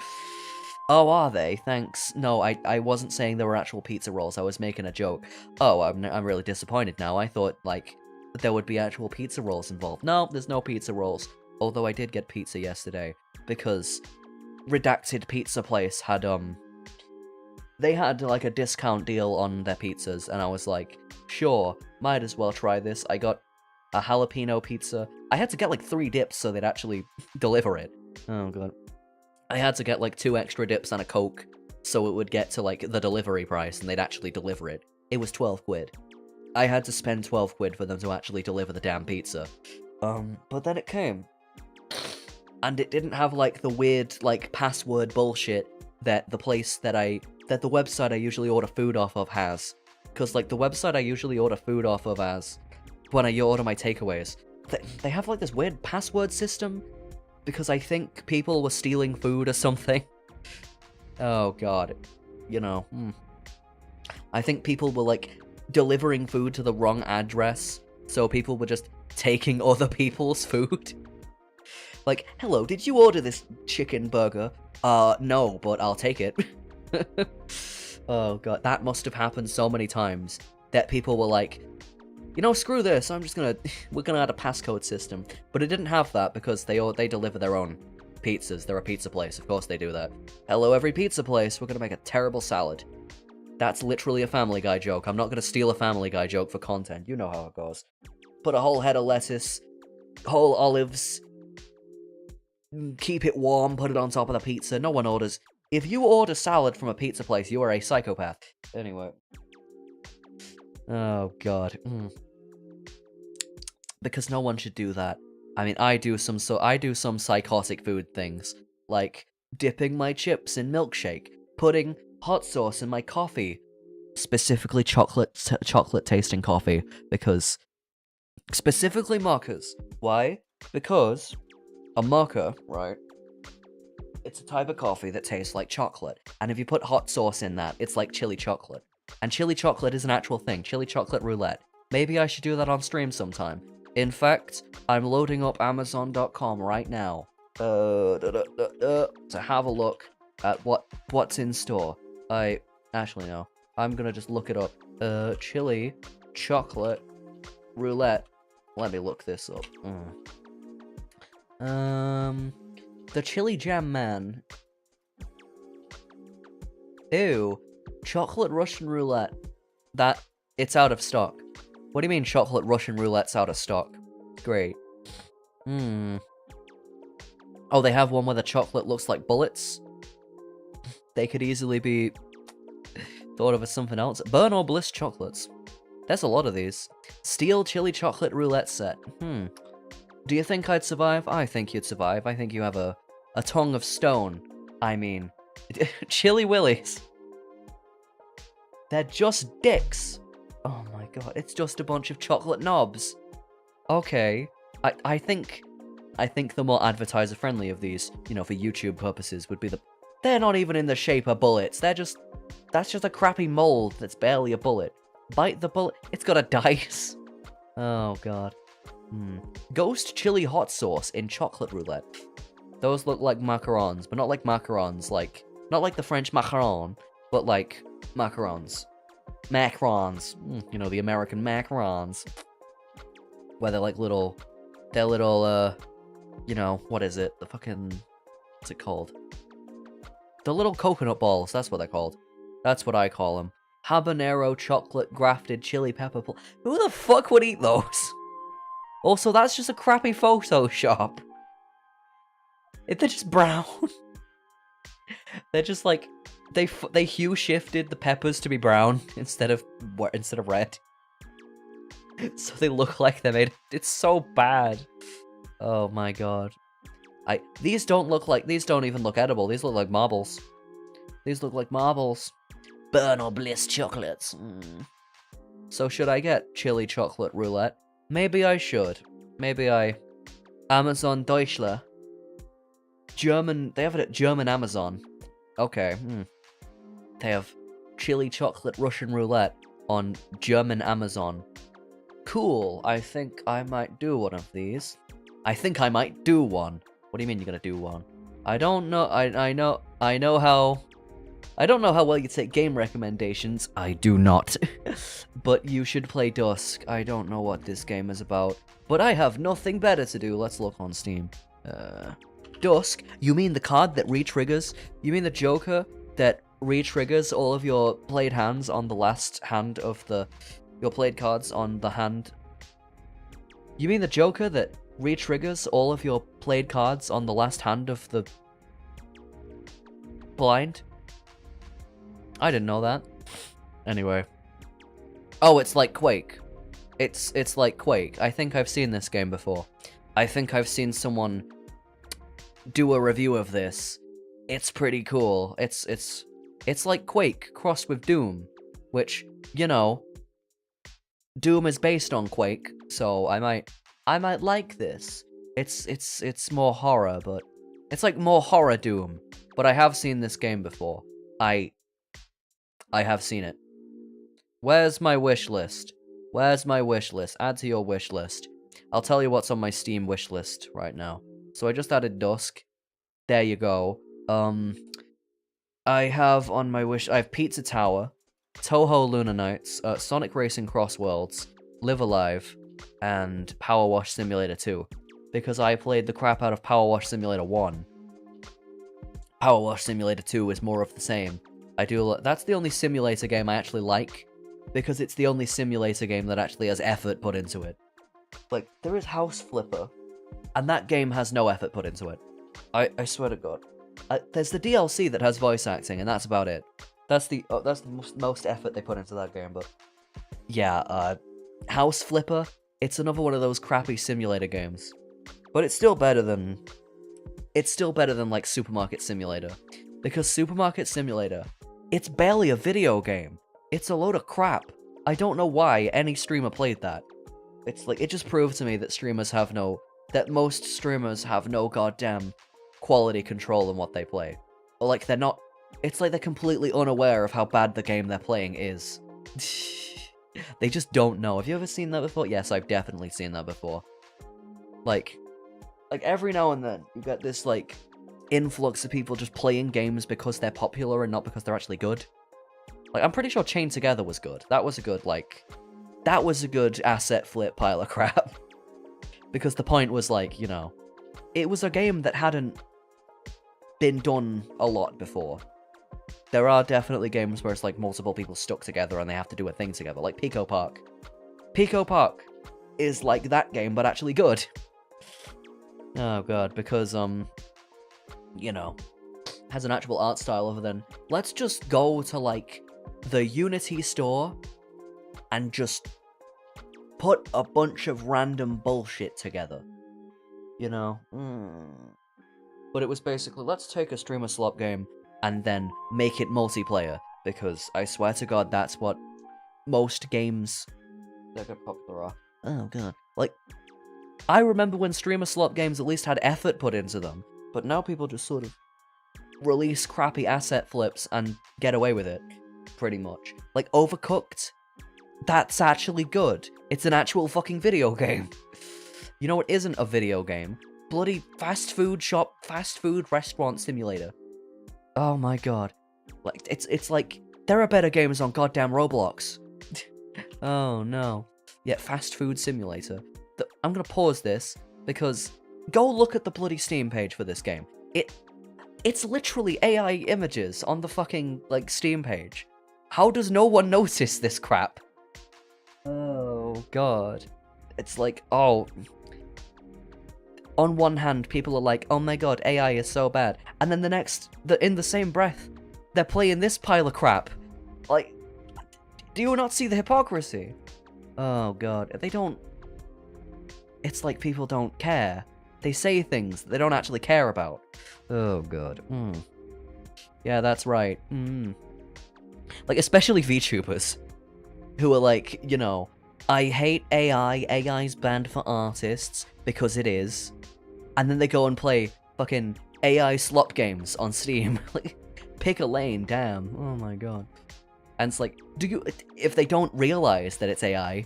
Oh, are they? Thanks. No, I wasn't saying there were actual pizza rolls. I was making a joke. Oh, I'm really disappointed now. I thought, like, there would be actual pizza rolls involved. No, there's no pizza rolls. Although I did get pizza yesterday, because Redacted Pizza Place had, they had, like, a discount deal on their pizzas, and I was like, sure, might as well try this. I got a jalapeno pizza. I had to get, like, 3 dips so they'd actually deliver it. Oh, god. I had to get, like, 2 extra dips and a Coke, so it would get to, like, the delivery price, and they'd actually deliver it. It was 12 quid. I had to spend 12 quid for them to actually deliver the damn pizza. But then it came. And it didn't have, like, the weird, like, password bullshit that the website I usually order food off of has. Because, like, the website I usually order food off of has, when I order my takeaways, they have, like, this weird password system, because I think people were stealing food or something. Oh, god. I think people were, like, delivering food to the wrong address, so people were just taking other people's food. Like, hello, did you order this chicken burger? No, but I'll take it. Oh god, that must have happened so many times that people were like, screw this, we're gonna add a passcode system. But it didn't have that, because they deliver their own pizzas. They're a pizza place, of course they do that. Hello, every pizza place, we're gonna make a terrible salad. That's literally a Family Guy joke. I'm not gonna steal a Family Guy joke for content, you know how it goes. Put a whole head of lettuce, whole olives, keep it warm, put it on top of the pizza, no one orders. If you order salad from a pizza place, you are a psychopath. Anyway. Oh god. Because no one should do that. I mean, I do some psychotic food things, like dipping my chips in milkshake, putting hot sauce in my coffee, specifically chocolate tasting coffee, because specifically mochas. Why? Because a mocha, right? It's a type of coffee that tastes like chocolate, and if you put hot sauce in that, it's like chili chocolate. And chili chocolate is an actual thing, chili chocolate roulette. Maybe I should do that on stream sometime. In fact, I'm loading up Amazon.com right now to have a look at what's in store. Actually no, I'm gonna just look it up. Chili chocolate roulette Let me look this up. The Chili Jam Man. Ew. Chocolate Russian Roulette. It's out of stock. What do you mean chocolate Russian Roulette's out of stock? Great. Oh, they have one where the chocolate looks like bullets? They could easily be thought of as something else. Burn or Bliss chocolates. There's a lot of these. Steel Chili Chocolate Roulette set. Do you think I'd survive? I think you'd survive. I think you have a tongue of stone. I mean, Chili Willies. They're just dicks. Oh my god, it's just a bunch of chocolate knobs. Okay. I think the more advertiser-friendly of these, you know, for YouTube purposes, would be they're not even in the shape of bullets. That's just a crappy mold that's barely a bullet. Bite the bullet. It's got a dice. Oh god. Ghost chili hot sauce in chocolate roulette. Those look like macarons, but not like macarons, not like the French macaron, but like macarons. Macarons. You know, the American macarons. Where they're like little, you know, what is it? What's it called? The little coconut balls, that's what they're called. That's what I call them. Habanero chocolate grafted chili pepper. Who the fuck would eat those? Also, that's just a crappy Photoshop. They're just brown. They're just like, they hue shifted the peppers to be brown instead of red. So they look like they're made. It's so bad. Oh my god. These don't even look edible. These look like marbles. These look like marbles. Burn or Bliss chocolates. So should I get chili chocolate roulette? Maybe I should. Amazon Deutschler. They have it at German Amazon. Okay, They have chili chocolate Russian roulette on German Amazon. Cool, I think I might do one of these. I think I might do one. What do you mean you're gonna do one? I don't know, I know how well you take game recommendations. I do not. But you should play Dusk. I don't know what this game is about. But I have nothing better to do. Let's look on Steam. Dusk? You mean the card that re-triggers? You mean the Joker that re-triggers all of your played hands on the last hand of your played cards on the hand? You mean the Joker that re-triggers all of your played cards on the last hand of the blind? I didn't know that. Anyway. Oh, it's like Quake. It's like Quake. I think I've seen this game before. I think I've seen someone do a review of this. It's pretty cool. It's like Quake crossed with Doom, which, you know, Doom is based on Quake, so I might like this. It's more horror, but it's like more horror Doom. But I have seen this game before. I have seen it. Where's my wish list? Where's my wish list? Add to your wish list. I'll tell you what's on my Steam wish list right now. So I just added Dusk. There you go. I have on my wish... I have Pizza Tower, Toho Luna Nights, Sonic Racing Cross Worlds, Live Alive, and Power Wash Simulator 2. Because I played the crap out of Power Wash Simulator 1. Power Wash Simulator 2 is more of the same. That's the only simulator game I actually like, because it's the only simulator game that actually has effort put into it. Like, there is House Flipper, and that game has no effort put into it. I swear to God. There's the DLC that has voice acting, and that's about it. That's the most effort they put into that game, but... Yeah, House Flipper, it's another one of those crappy simulator games. But it's still better than... like, Supermarket Simulator. Because Supermarket Simulator, it's barely a video game. It's a load of crap. I don't know why any streamer played that. It's like, it just proved to me that most streamers have no goddamn quality control in what they play. Or like, it's like they're completely unaware of how bad the game they're playing is. They just don't know. Have you ever seen that before? Yes, I've definitely seen that before. Like every now and then, you get this, like, influx of people just playing games because they're popular and not because they're actually good. Like, I'm pretty sure Chained Together was good. That was a good asset flip pile of crap. Because the point was like, you know, it was a game that hadn't been done a lot before. There are definitely games where it's like multiple people stuck together and they have to do a thing together, like Pico Park. Pico Park is like that game, but actually good. Oh god, because, you know, has an actual art style other than, let's just go to, like, the Unity store and just put a bunch of random bullshit together. You know? But it was basically, let's take a streamer slop game and then make it multiplayer, because I swear to god, that's what most games that get popular are. Oh god. Like, I remember when streamer slop games at least had effort put into them, but now people just sort of release crappy asset flips and get away with it, pretty much. Like, Overcooked, that's actually good. It's an actual fucking video game. You know what isn't a video game? Bloody fast food restaurant simulator. Oh my god. Like, it's like, there are better games on goddamn Roblox. Oh no. Yeah, fast food simulator. I'm gonna pause this, because go look at the bloody Steam page for this game. It's literally AI images on the fucking, like, Steam page. How does no one notice this crap? Oh god. It's like, oh... On one hand, people are like, oh my god, AI is so bad. And then in the same breath, they're playing this pile of crap. Like, do you not see the hypocrisy? Oh god, they don't... It's like people don't care. They say things that they don't actually care about. Oh god. Yeah, that's right. Like, especially VTubers. Who are like, you know, I hate AI, AI's banned for artists, because it is. And then they go and play fucking AI slop games on Steam. Like, pick a lane, damn. Oh my god. And it's like, if they don't realize that it's AI,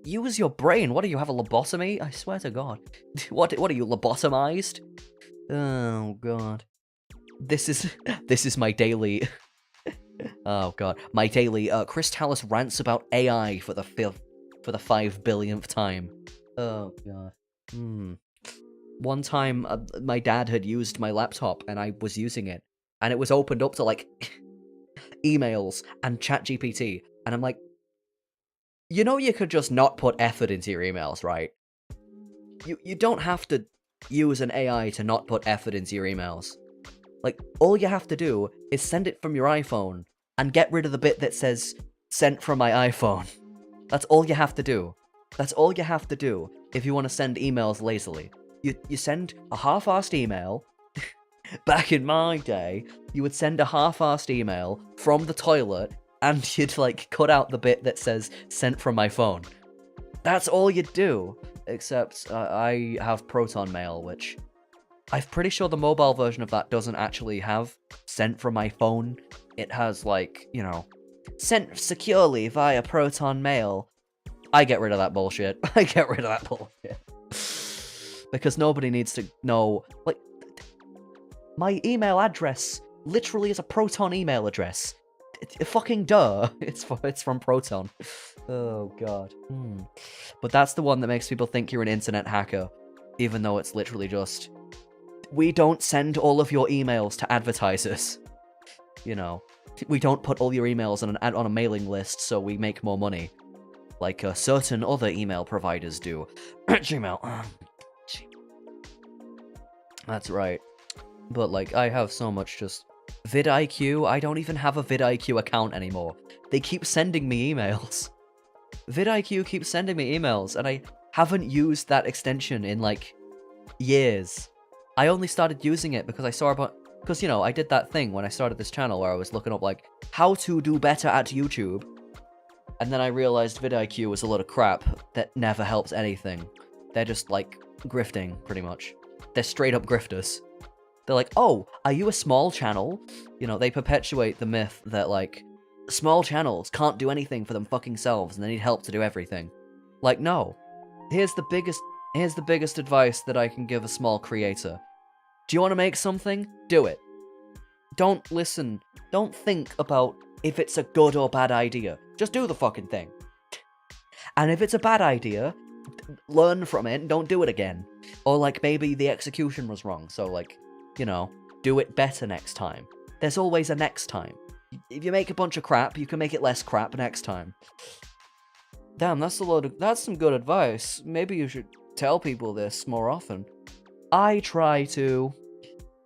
use your brain. What do you have, a lobotomy? I swear to god. What are you, lobotomized? Oh god. This is my daily... Oh god. My daily, Chris Talus rants about AI for the 5 billionth time. Oh god. One time, my dad had used my laptop, and I was using it, and it was opened up to, like, emails and ChatGPT, and I'm like, you know you could just not put effort into your emails, right? You don't have to use an AI to not put effort into your emails. Like, all you have to do is send it from your iPhone, and get rid of the bit that says, sent from my iPhone. That's all you have to do. That's all you have to do if you want to send emails lazily. You send a half-assed email. Back in my day, you would send a half-assed email from the toilet, and you'd, like, cut out the bit that says, sent from my phone. That's all you'd do. Except, I have Proton Mail, which... I'm pretty sure the mobile version of that doesn't actually have sent from my phone. It has, like, you know, sent securely via Proton Mail. I get rid of that bullshit. I get rid of that bullshit. Because nobody needs to know, like, my email address literally is a Proton email address. Fucking duh. It's from Proton. Oh, god. But that's the one that makes people think you're an internet hacker, even though it's literally just... We don't send all of your emails to advertisers. You know, we don't put all your emails on a mailing list so we make more money. Like certain other email providers do. Gmail. That's right. But, like, I have so much just... vidIQ, I don't even have a vidIQ account anymore. They keep sending me emails. vidIQ keeps sending me emails, and I haven't used that extension in, like, years. I only started using it because I saw about... Because, you know, I did that thing when I started this channel where I was looking up, like, how to do better at YouTube. And then I realized vidIQ was a lot of crap that never helps anything. They're just, like, grifting, pretty much. They're straight up grifters. They're like, oh, are you a small channel? You know, they perpetuate the myth that, like, small channels can't do anything for them fucking selves and they need help to do everything. Like, no. Here's the biggest advice that I can give a small creator. Do you want to make something? Do it. Don't listen. Don't think about if it's a good or bad idea. Just do the fucking thing. And if it's a bad idea, learn from it and don't do it again. Or, like, maybe the execution was wrong, so, like, you know, do it better next time. There's always a next time. If you make a bunch of crap, you can make it less crap next time. Damn, that's some good advice. Maybe you should tell people this more often. I try to,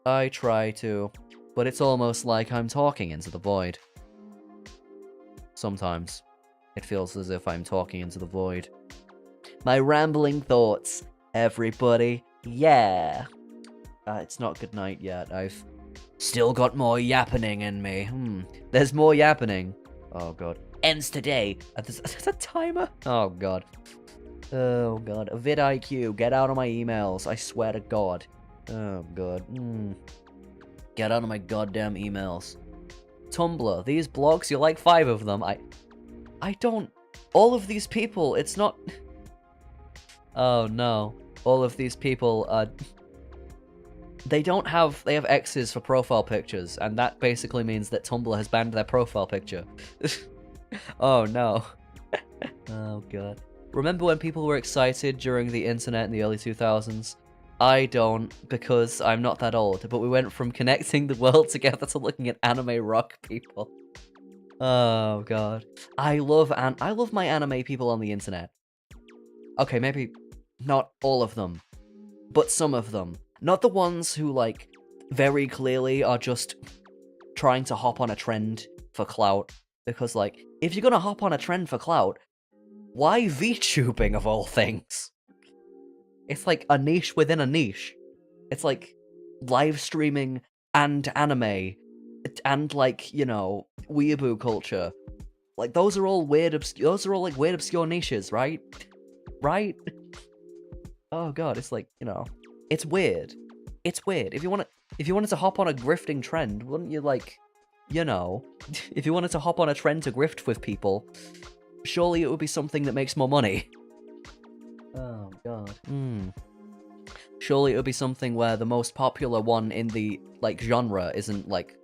but it's almost like I'm talking into the void. Sometimes. It feels as if I'm talking into the void. My rambling thoughts, everybody. Yeah. It's not good night yet. I've still got more yappening in me. There's more yappening. Oh, God. Ends today. There's a timer? Oh, God. Oh, God. vidIQ, get out of my emails. I swear to God. Oh, God. Get out of my goddamn emails. Tumblr, these blogs, you like 5 of them. I don't... All of these people, it's not... Oh, no. All of these people, they have X's for profile pictures, and that basically means that Tumblr has banned their profile picture. Oh, no. Oh, God. Remember when people were excited during the internet in the early 2000s? I don't, because I'm not that old, but we went from connecting the world together to looking at anime rock people. Oh, God. I love my anime people on the internet. Okay, maybe not all of them, but some of them. Not the ones who, like, very clearly are just trying to hop on a trend for clout. Because, like, if you're gonna hop on a trend for clout, why VTubing of all things? It's like a niche within a niche. It's like live streaming and anime and, like, you know, weeaboo culture. Like, those are all weird obscure niches, right? Right? Oh, God, it's like, you know, it's weird. It's weird. If you wanted to hop on a grifting trend, wouldn't you, like, you know, if you wanted to hop on a trend to grift with people, surely it would be something that makes more money. Oh, God. Surely it would be something where the most popular one in the, like, genre isn't, like,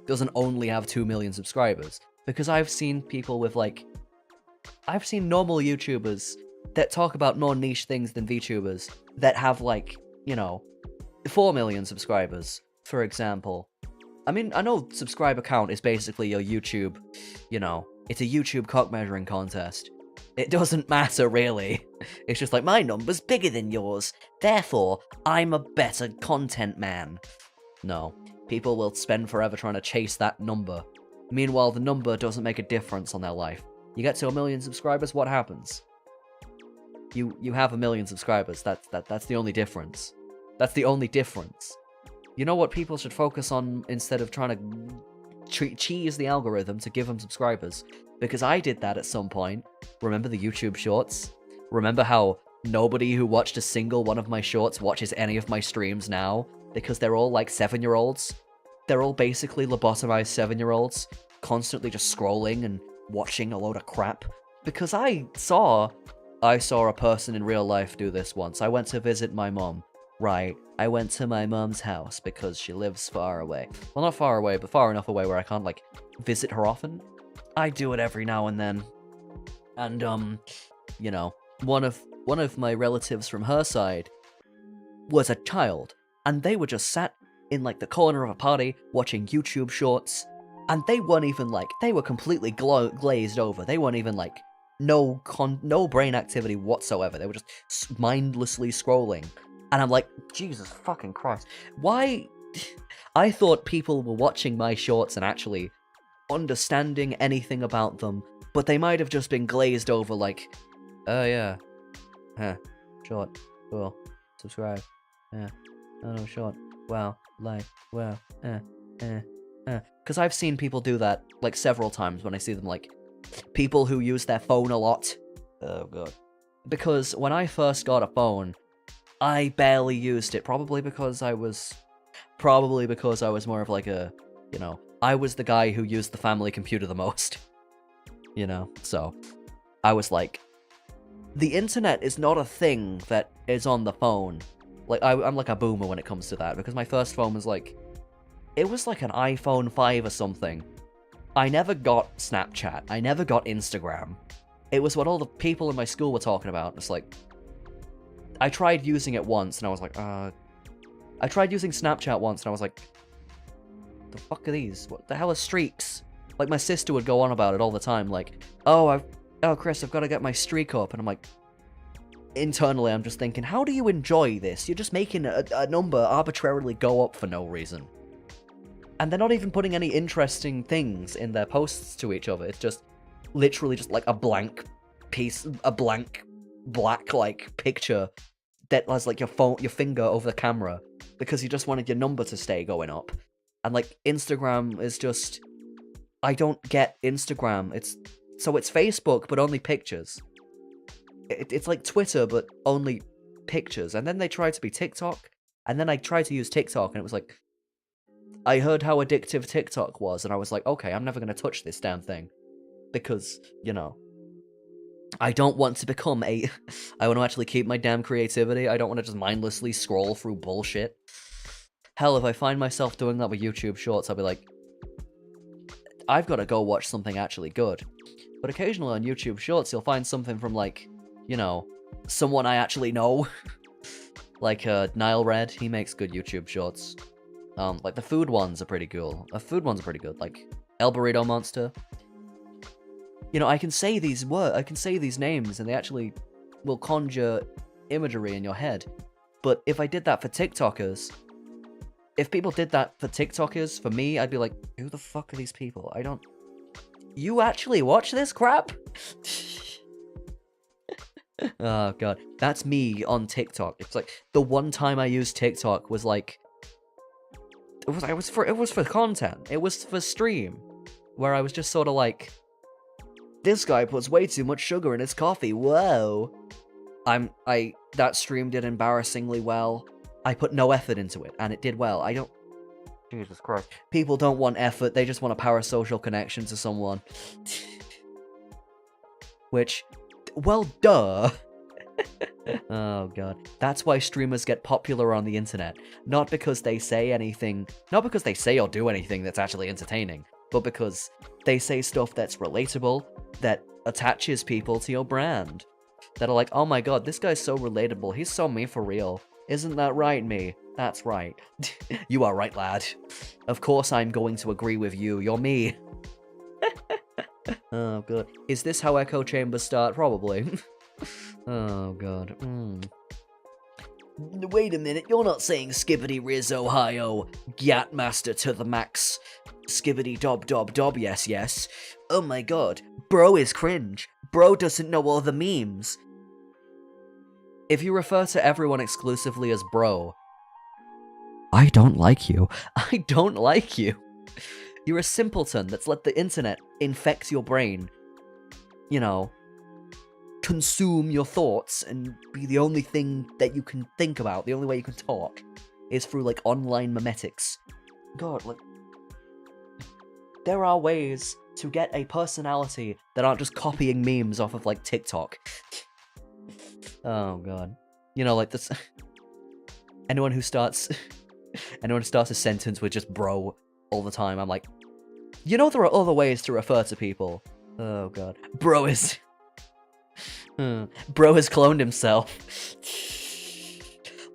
doesn't only have 2 million subscribers. Because I've seen people with, like... I've seen normal YouTubers that talk about more niche things than VTubers that have, like, you know, 4 million subscribers, for example. I mean, I know subscriber count is basically your YouTube, you know, it's a YouTube cock measuring contest. It doesn't matter, really. It's just like, my number's bigger than yours, therefore, I'm a better content man. No. People will spend forever trying to chase that number. Meanwhile, the number doesn't make a difference on their life. You get to 1 million subscribers, what happens? You have 1 million subscribers, that's the only difference. That's the only difference. You know what people should focus on instead of trying to cheese the algorithm to give them subscribers? Because I did that at some point. Remember the YouTube shorts? Remember how nobody who watched a single one of my shorts watches any of my streams now? Because they're all like 7-year-olds. They're all basically lobotomized 7-year-olds, constantly just scrolling and watching a load of crap. Because I saw a person in real life do this once. I went to visit my mom. Right, I went to my mom's house because she lives far away. Well, not far away, but far enough away where I can't, like, visit her often. I do it every now and then. And, you know, one of my relatives from her side was a child, and they were just sat in, like, the corner of a party watching YouTube shorts, and they weren't even, like, they were completely glazed over. They weren't even, like, no brain activity whatsoever. They were just mindlessly scrolling. And I'm like, Jesus fucking Christ. Why? I thought people were watching my shorts and actually understanding anything about them, but they might have just been glazed over like, oh yeah, short, cool, subscribe, oh no, short, wow, like, wow, because I've seen people do that, like, several times when I see them, like, people who use their phone a lot. Oh, God. Because when I first got a phone, I barely used it, probably because I was more of like a, you know, I was the guy who used the family computer the most, you know, so I was like, the internet is not a thing that is on the phone. Like, I'm like a boomer when it comes to that, because my first phone was like, it was like an iPhone 5 or something. I never got Snapchat, I never got Instagram. It was what all the people in my school were talking about. It's like, I tried using it once, and I was like, I tried using Snapchat once, and I was like, the fuck are these? What the hell are streaks? Like, my sister would go on about it all the time, like, oh, Chris, I've got to get my streak up, and I'm like, internally, I'm just thinking, how do you enjoy this? You're just making a number arbitrarily go up for no reason. And they're not even putting any interesting things in their posts to each other. It's just literally just like a blank piece, a blank black like picture that has like your finger over the camera because you just wanted your number to stay going up. And like Instagram is just, I don't get Instagram. It's Facebook but only pictures. It's like Twitter but only pictures. And then they tried to be TikTok, and then I tried to use TikTok, and it was like, I heard how addictive TikTok was, and I was like, okay, I'm never going to touch this damn thing. Because, you know, I don't want to become I want to actually keep my damn creativity. I don't want to just mindlessly scroll through bullshit. Hell, if I find myself doing that with YouTube Shorts, I'll be like, I've got to go watch something actually good. But occasionally on YouTube Shorts, you'll find something from, like, you know, someone I actually know. Like, Nile Red, he makes good YouTube Shorts. Like, the food ones are pretty cool. Food ones are pretty good, like, El Burrito Monster. You know, I can say these names, and they actually will conjure imagery in your head. But if I did that for TikTokers, if people did that for TikTokers, for me, I'd be like, who the fuck are these people? You actually watch this crap? Oh god, that's me on TikTok. It's like, the one time I used TikTok was like, it was for content. It was for stream, where I was just sort of like, this guy puts way too much sugar in his coffee. Whoa. That stream did embarrassingly well. I put no effort into it, and it did well. Jesus Christ. People don't want effort, they just want a parasocial connection to someone. Which, well, duh. Oh god. That's why streamers get popular on the internet. Not because they say or do anything that's actually entertaining, but because they say stuff that's relatable, that attaches people to your brand. That are like, oh my god, this guy's so relatable, he's so me for real. Isn't that right, me? That's right. You are right, lad. Of course I'm going to agree with you, you're me. Oh god. Is this how echo chambers start? Probably. Oh god. Wait a minute, you're not saying Skibbity Riz Ohio, Gatmaster to the max, Skibbity Dob Dob Dob yes yes. Oh my god, bro is cringe. Bro doesn't know all the memes. If you refer to everyone exclusively as bro, I don't like you. I don't like you. You're a simpleton that's let the internet infect your brain. You know, consume your thoughts and be the only thing that you can think about, the only way you can talk, is through, like, online memetics. God, like, there are ways to get a personality that aren't just copying memes off of, like, TikTok. Oh, God. You know, like, this... Anyone who starts a sentence with just bro all the time, I'm like, you know there are other ways to refer to people. Oh, God. Bro has cloned himself.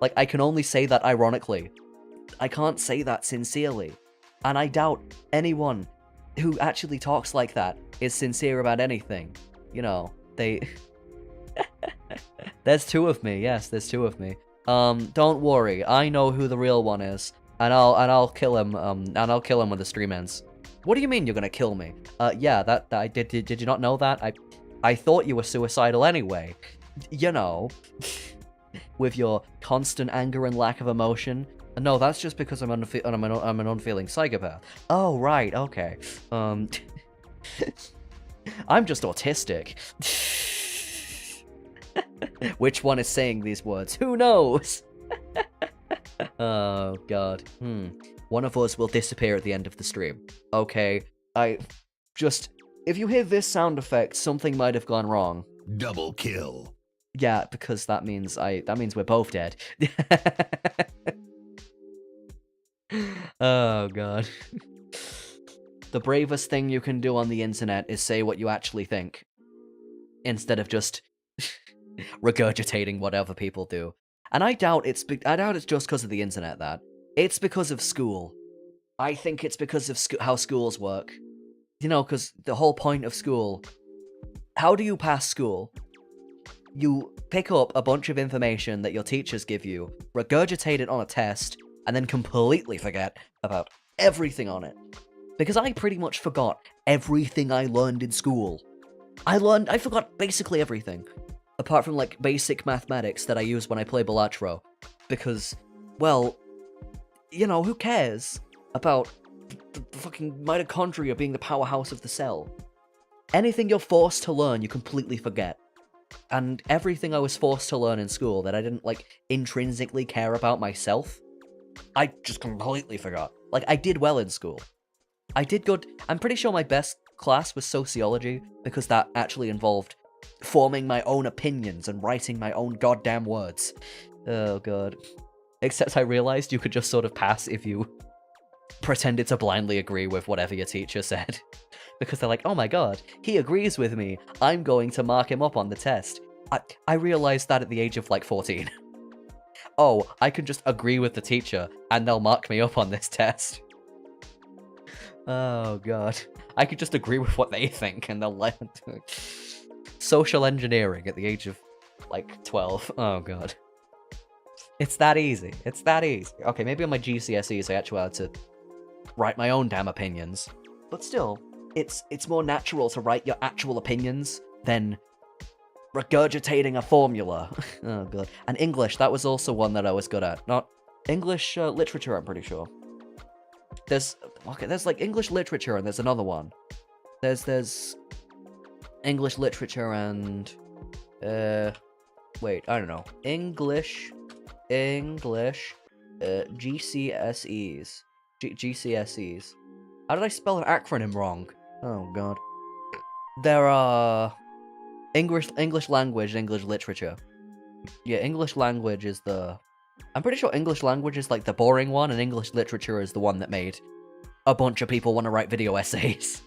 Like, I can only say that ironically. I can't say that sincerely. And I doubt anyone who actually talks like that is sincere about anything. You know, There's two of me, yes, there's two of me. Don't worry, I know who the real one is. And I'll kill him, when the stream ends. What do you mean you're gonna kill me? Yeah, did you not know that? I thought you were suicidal anyway. You know, with your constant anger and lack of emotion. No, that's just because I'm an unfeeling psychopath. Oh, right, okay. I'm just autistic. Which one is saying these words? Who knows? Oh, God. One of us will disappear at the end of the stream. Okay, if you hear this sound effect, something might have gone wrong. Double kill. Yeah, because that means we're both dead. Oh, God. The bravest thing you can do on the internet is say what you actually think. Instead of just regurgitating what other people do. And I doubt it's just because of the internet that. It's because of school. I think it's because of how schools work. You know, because the whole point of school... How do you pass school? You pick up a bunch of information that your teachers give you, regurgitate it on a test, and then completely forget about everything on it. Because I pretty much forgot everything I learned in school. I forgot basically everything. Apart from, like, basic mathematics that I use when I play Balatro. Because, well, you know, who cares about the fucking mitochondria being the powerhouse of the cell? Anything you're forced to learn, you completely forget. And everything I was forced to learn in school that I didn't, like, intrinsically care about myself, I just completely forgot. Like, I did well in school. I did good. I'm pretty sure my best class was sociology, because that actually involved forming my own opinions and writing my own goddamn words. Oh god. Except I realized you could just sort of pass if you pretended to blindly agree with whatever your teacher said. Because they're like, oh my god, he agrees with me, I'm going to mark him up on the test. I realized that at the age of, like, 14. Oh, I can just agree with the teacher, and they'll mark me up on this test. Oh god. I could just agree with what they think, and they'll let... Social engineering at the age of, like, 12. Oh god. It's that easy. It's that easy. Okay, maybe on my GCSEs I actually had to write my own damn opinions. But still, it's more natural to write your actual opinions than regurgitating a formula. Oh god. And English, that was also one that I was good at. Not English literature, I'm pretty sure. There's like English literature and there's another one. There's English literature and wait, I don't know. English GCSEs. GCSEs. How did I spell an acronym wrong? Oh god. There are English language and English literature. Yeah, English language is the... I'm pretty sure English language is like the boring one, and English literature is the one that made a bunch of people want to write video essays.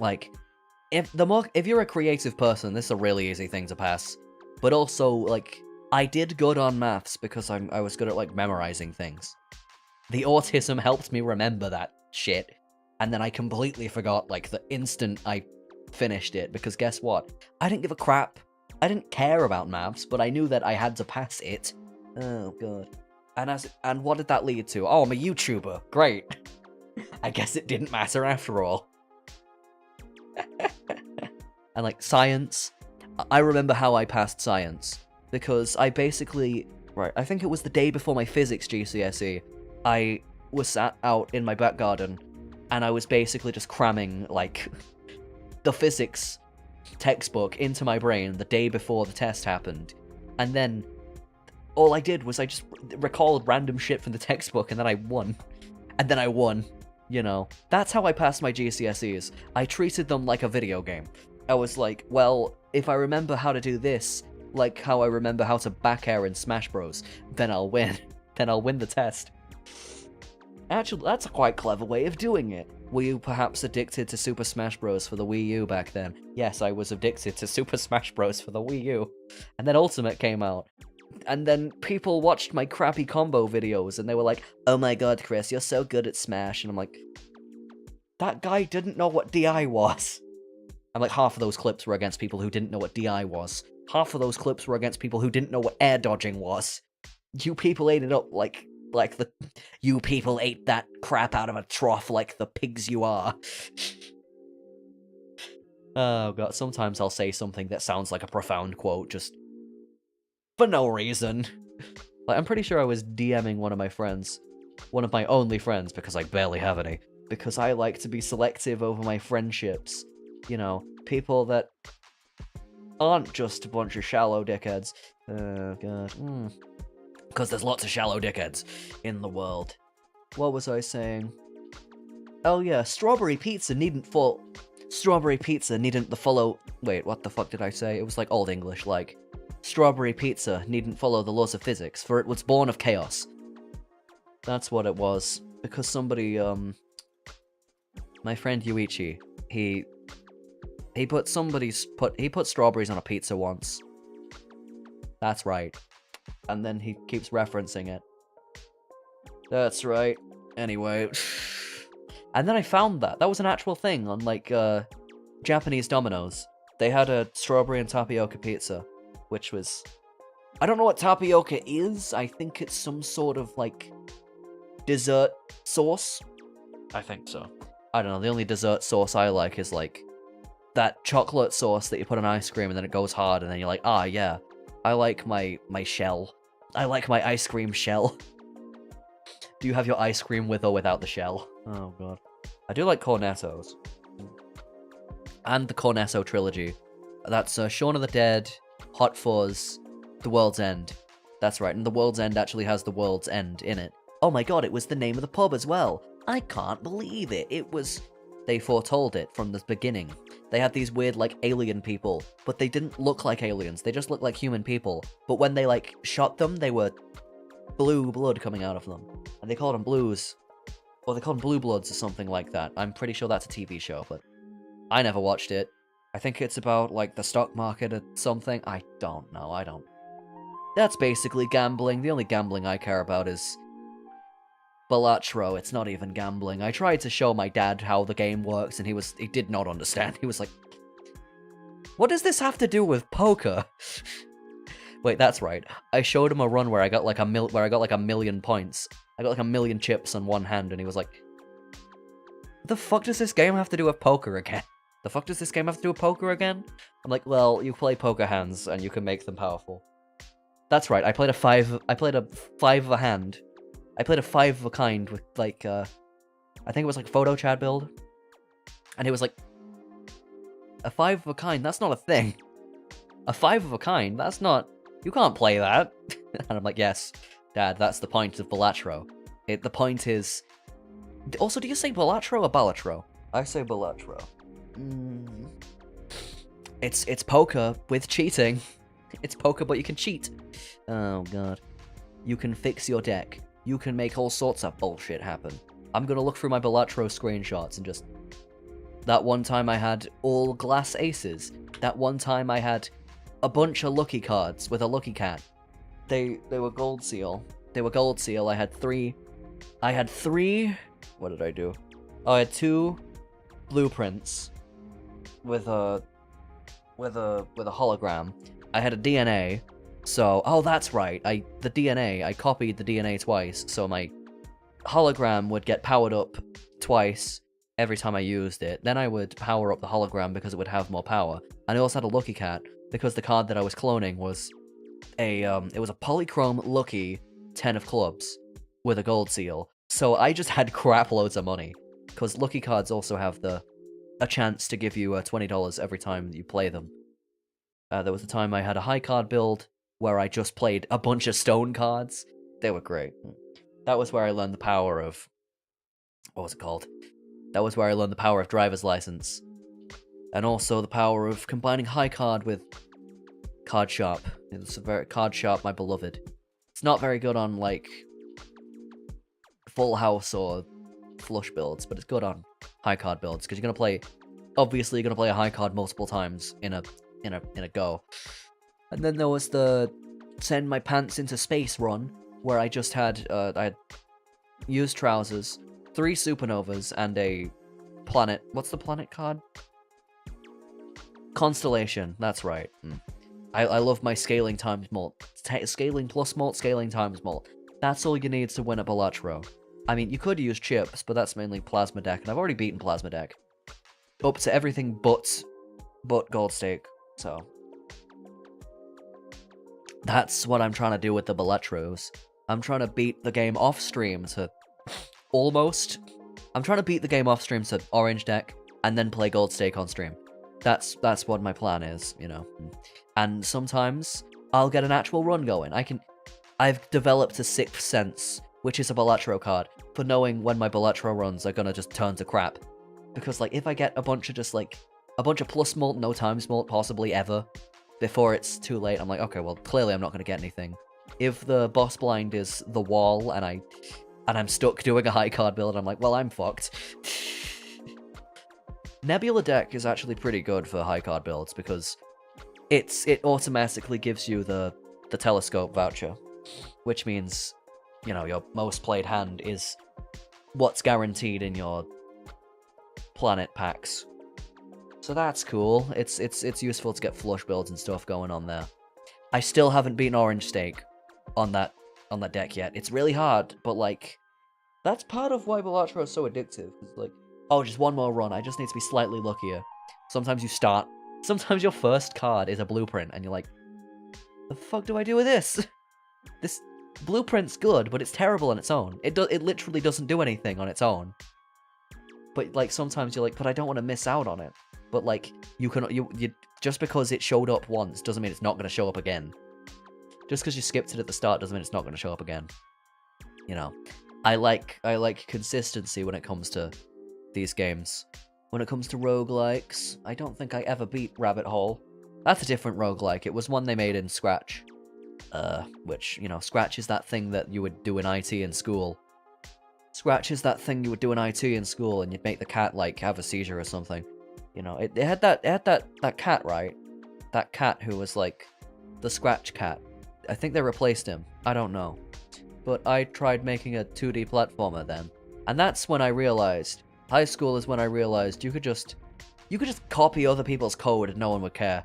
Like, if you're a creative person, this is a really easy thing to pass. But also, like, I did good on maths because I was good at, like, memorizing things. The autism helped me remember that shit, and then I completely forgot, like, the instant I finished it, because guess what? I didn't give a crap. I didn't care about maths, but I knew that I had to pass it. Oh god. And what did that lead to? Oh, I'm a YouTuber. Great. I guess it didn't matter after all. And, like, science. I remember how I passed science. Because I basically... Right, I think it was the day before my physics GCSE. I was sat out in my back garden, and I was basically just cramming, like, the physics textbook into my brain the day before the test happened. And then all I did was I just recalled random shit from the textbook, and then I won. And then I won. You know, that's how I passed my GCSEs. I treated them like a video game. I was like, well, if I remember how to do this, like how I remember how to back air in Smash Bros, then I'll win. Then I'll win the test. Actually, that's a quite clever way of doing it. Were you perhaps addicted to Super Smash Bros for the Wii U back then? Yes, I was addicted to Super Smash Bros for the Wii U. And then Ultimate came out. And then people watched my crappy combo videos, and they were like, oh my god, Chris, you're so good at Smash. And I'm like, that guy didn't know what DI was. And like, half of those clips were against people who didn't know what DI was. Half of those clips were against people who didn't know what air dodging was. You people ate it up you people ate that crap out of a trough like the pigs you are. Oh god, sometimes I'll say something that sounds like a profound quote, just for no reason. Like, I'm pretty sure I was DMing one of my friends. One of my only friends, because I barely have any. Because I like to be selective over my friendships. You know, people that aren't just a bunch of shallow dickheads. Oh god. Because there's lots of shallow dickheads in the world. What was I saying? Oh yeah, strawberry pizza needn't follow... Wait, what the fuck did I say? It was like Old English, like... Strawberry pizza needn't follow the laws of physics, for it was born of chaos. That's what it was. Because somebody, my friend Yuichi, he He put strawberries on a pizza once. That's right. And then he keeps referencing it. That's right. Anyway. And then I found that. That was an actual thing on, like, Japanese Domino's. They had a strawberry and tapioca pizza, which was... I don't know what tapioca is. I think it's some sort of, like, dessert sauce. I think so. I don't know. The only dessert sauce I like is, like, that chocolate sauce that you put on ice cream and then it goes hard and then you're like, ah, yeah. I like my shell. I like my ice cream shell. Do you have your ice cream with or without the shell? Oh, God. I do like Cornettos. And the Cornetto trilogy. That's Shaun of the Dead, Hot Fuzz, The World's End. That's right, and The World's End actually has The World's End in it. Oh my god, it was the name of the pub as well. I can't believe it. It was... They foretold it from the beginning. They had these weird, like, alien people, but they didn't look like aliens. They just looked like human people. But when they, like, shot them, they were blue blood coming out of them. And they called them blues. Or they called them blue bloods or something like that. I'm pretty sure that's a TV show, but I never watched it. I think it's about, like, the stock market or something. I don't know. I don't... That's basically gambling. The only gambling I care about is... Balatro. It's not even gambling. I tried to show my dad how the game works, and he did not understand. He was like, what does this have to do with poker? Wait, that's right. I showed him a run where I got like a million points. I got like a million chips on one hand, and he was like, what the fuck does this game have to do with poker again? The fuck does this game have to do with poker again? I'm like, well, you play poker hands, and you can make them powerful. That's right, I played a five of a hand. I played a 5 of a kind with, like, I think it was, like, photo chat build. And it was, like, a 5 of a kind, that's not a thing. A 5 of a kind, that's not... You can't play that. And I'm like, yes, Dad, that's the point of Balatro. The point is... Also, do you say Balatro or Balatro? I say Balatro. It's poker with cheating. It's poker, but you can cheat. Oh, God. You can fix your deck. You can make all sorts of bullshit happen. I'm gonna look through my Balatro screenshots and just... That one time I had all glass aces. That one time I had a bunch of lucky cards with a lucky cat. They were gold seal. They were gold seal. I had three... What did I do? Oh, I had 2 blueprints with a hologram. I had a DNA. So, oh, that's right. The DNA, I copied the DNA twice, so my hologram would get powered up twice every time I used it. Then I would power up the hologram because it would have more power. And I also had a Lucky Cat, because the card that I was cloning was it was a polychrome Lucky 10 of clubs with a gold seal. So I just had crap loads of money, because Lucky cards also have a chance to give you $20 every time you play them. There was a time I had a high card build, where I just played a bunch of stone cards. They were great. That was where I learned the power of... What was it called? That was where I learned the power of driver's license. And also the power of combining high card with card sharp. It's a very... Card sharp, my beloved. It's not very good on, like, full house or flush builds, but it's good on high card builds, because you're gonna play... Obviously, you're gonna play a high card multiple times in a go. And then there was the send my pants into space run, where I just had, I had used trousers, 3 supernovas, and a planet. What's the planet card? Constellation, that's right. I love my scaling times mult. Scaling plus mult, scaling times mult. That's all you need to win a Balatro. I mean, you could use chips, but that's mainly Plasma Deck, and I've already beaten Plasma Deck. Up to everything but Gold Stake, so... That's what I'm trying to do with the Balatros. I'm trying to beat the game off stream to... Almost. I'm trying to beat the game off stream to Orange Deck, and then play Gold Stake on stream. That's what my plan is, you know. And sometimes, I'll get an actual run going. I've developed a 6th sense, which is a Balatro card, for knowing when my Balatro runs are gonna just turn to crap. Because, like, if I get a bunch of just, like... A bunch of plus mult, no times mult, possibly ever... Before it's too late, I'm like, okay, well, clearly I'm not going to get anything. If the boss blind is the wall, and I'm stuck doing a high card build, I'm like, well, I'm fucked. Nebula deck is actually pretty good for high card builds because it automatically gives you the telescope voucher, which means, you know, your most played hand is what's guaranteed in your planet packs. So that's cool. It's useful to get flush builds and stuff going on there. I still haven't beaten Orange Stake on that deck yet. It's really hard, but like that's part of why Balatro is so addictive. It's like, oh, just one more run. I just need to be slightly luckier. Sometimes your first card is a blueprint, and you're like, the fuck do I do with this? This blueprint's good, but it's terrible on its own. It literally doesn't do anything on its own. But like sometimes you're like, but I don't want to miss out on it. But like you just because it showed up once doesn't mean it's not going to show up again. Just because you skipped it at the start doesn't mean it's not going to show up again. You know, I like consistency when it comes to these games. When it comes to roguelikes, I don't think I ever beat Rabbit Hole. That's a different roguelike. It was one they made in Scratch. Which, you know, Scratch is that thing that you would do in IT in school. Scratch is that thing you would do in IT in school, and you'd make the cat, like, have a seizure or something. You know, it had that cat, right? That cat who was, like, the Scratch cat. I think they replaced him. I don't know. But I tried making a 2D platformer then. And that's when I realized, high school is when I realized you could just copy other people's code and no one would care.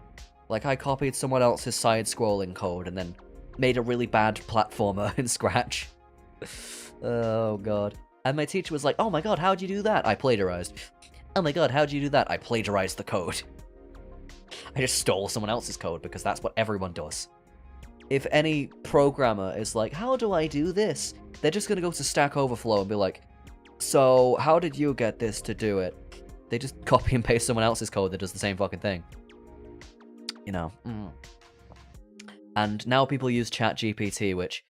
Like, I copied someone else's side-scrolling code and then made a really bad platformer in Scratch. Oh god. And my teacher was like, oh my god, how'd you do that? I plagiarized. Oh my god, how'd you do that? I plagiarized the code. I just stole someone else's code because that's what everyone does. If any programmer is like, how do I do this? They're just gonna go to Stack Overflow and be like, so how did you get this to do it? They just copy and paste someone else's code that does the same fucking thing. You know. And now people use ChatGPT, which,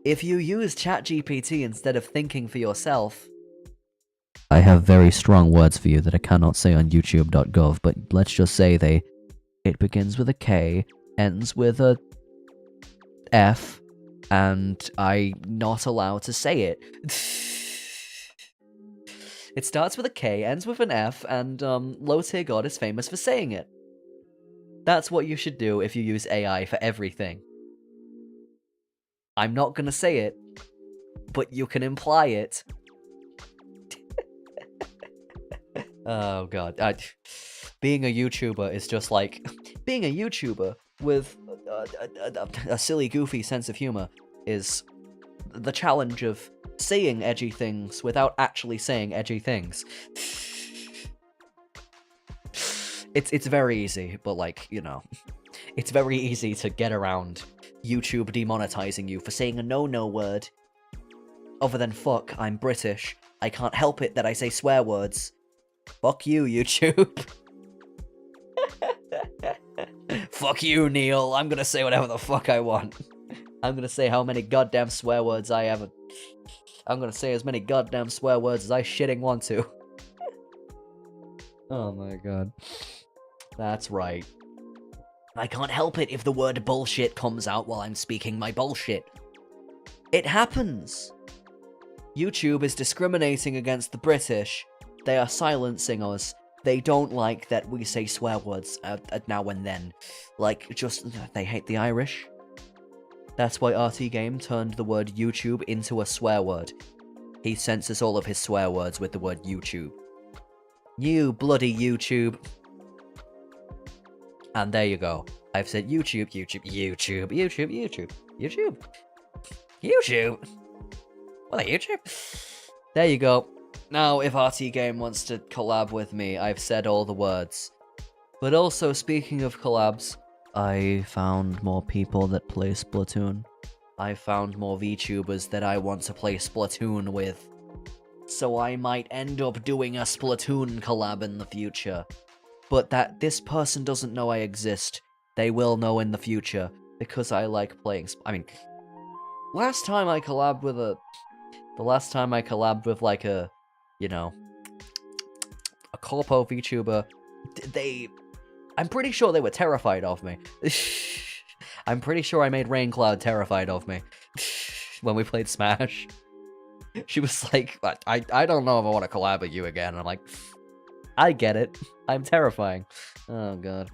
if you use ChatGPT instead of thinking for yourself... I have very strong words for you that I cannot say on youtube.gov, but let's just say it begins with a K, ends with a F, and I'm not allowed to say it. It starts with a K, ends with an F, and Low Tier God is famous for saying it. That's what you should do if you use AI for everything. I'm not gonna say it, but you can imply it. Oh god. Being a YouTuber is just like... Being a YouTuber with a silly, goofy sense of humor is the challenge of saying edgy things without actually saying edgy things. It's very easy, but like, you know, it's very easy to get around YouTube demonetizing you for saying a no-no word. Other than fuck, I'm British. I can't help it that I say swear words. Fuck you, YouTube. Fuck you, Neil. I'm gonna say whatever the fuck I want. I'm gonna say how many goddamn swear words I ever... I'm gonna say as many goddamn swear words as I shitting want to. Oh my god. That's right. I can't help it if the word bullshit comes out while I'm speaking my bullshit. It happens. YouTube is discriminating against the British. They are silencing us. They don't like that we say swear words now and then. Like, just, they hate the Irish. That's why RT Game turned the word YouTube into a swear word. He censors all of his swear words with the word YouTube. You bloody YouTube. And there you go. I've said YouTube, YouTube, YouTube, YouTube, YouTube, YouTube. YouTube? Well, YouTube? There you go. Now, if RT Game wants to collab with me, I've said all the words. But also, speaking of collabs, I found more people that play Splatoon. I found more VTubers that I want to play Splatoon with. So I might end up doing a Splatoon collab in the future. But that this person doesn't know I exist. They will know in the future, because I like playing I mean, the last time I collabed with like a, you know, a corpo VTuber, I'm pretty sure they were terrified of me. I'm pretty sure I made Raincloud terrified of me when we played Smash. She was like, I don't know if I want to collab with you again. And I'm like, I get it. I'm terrifying. Oh god.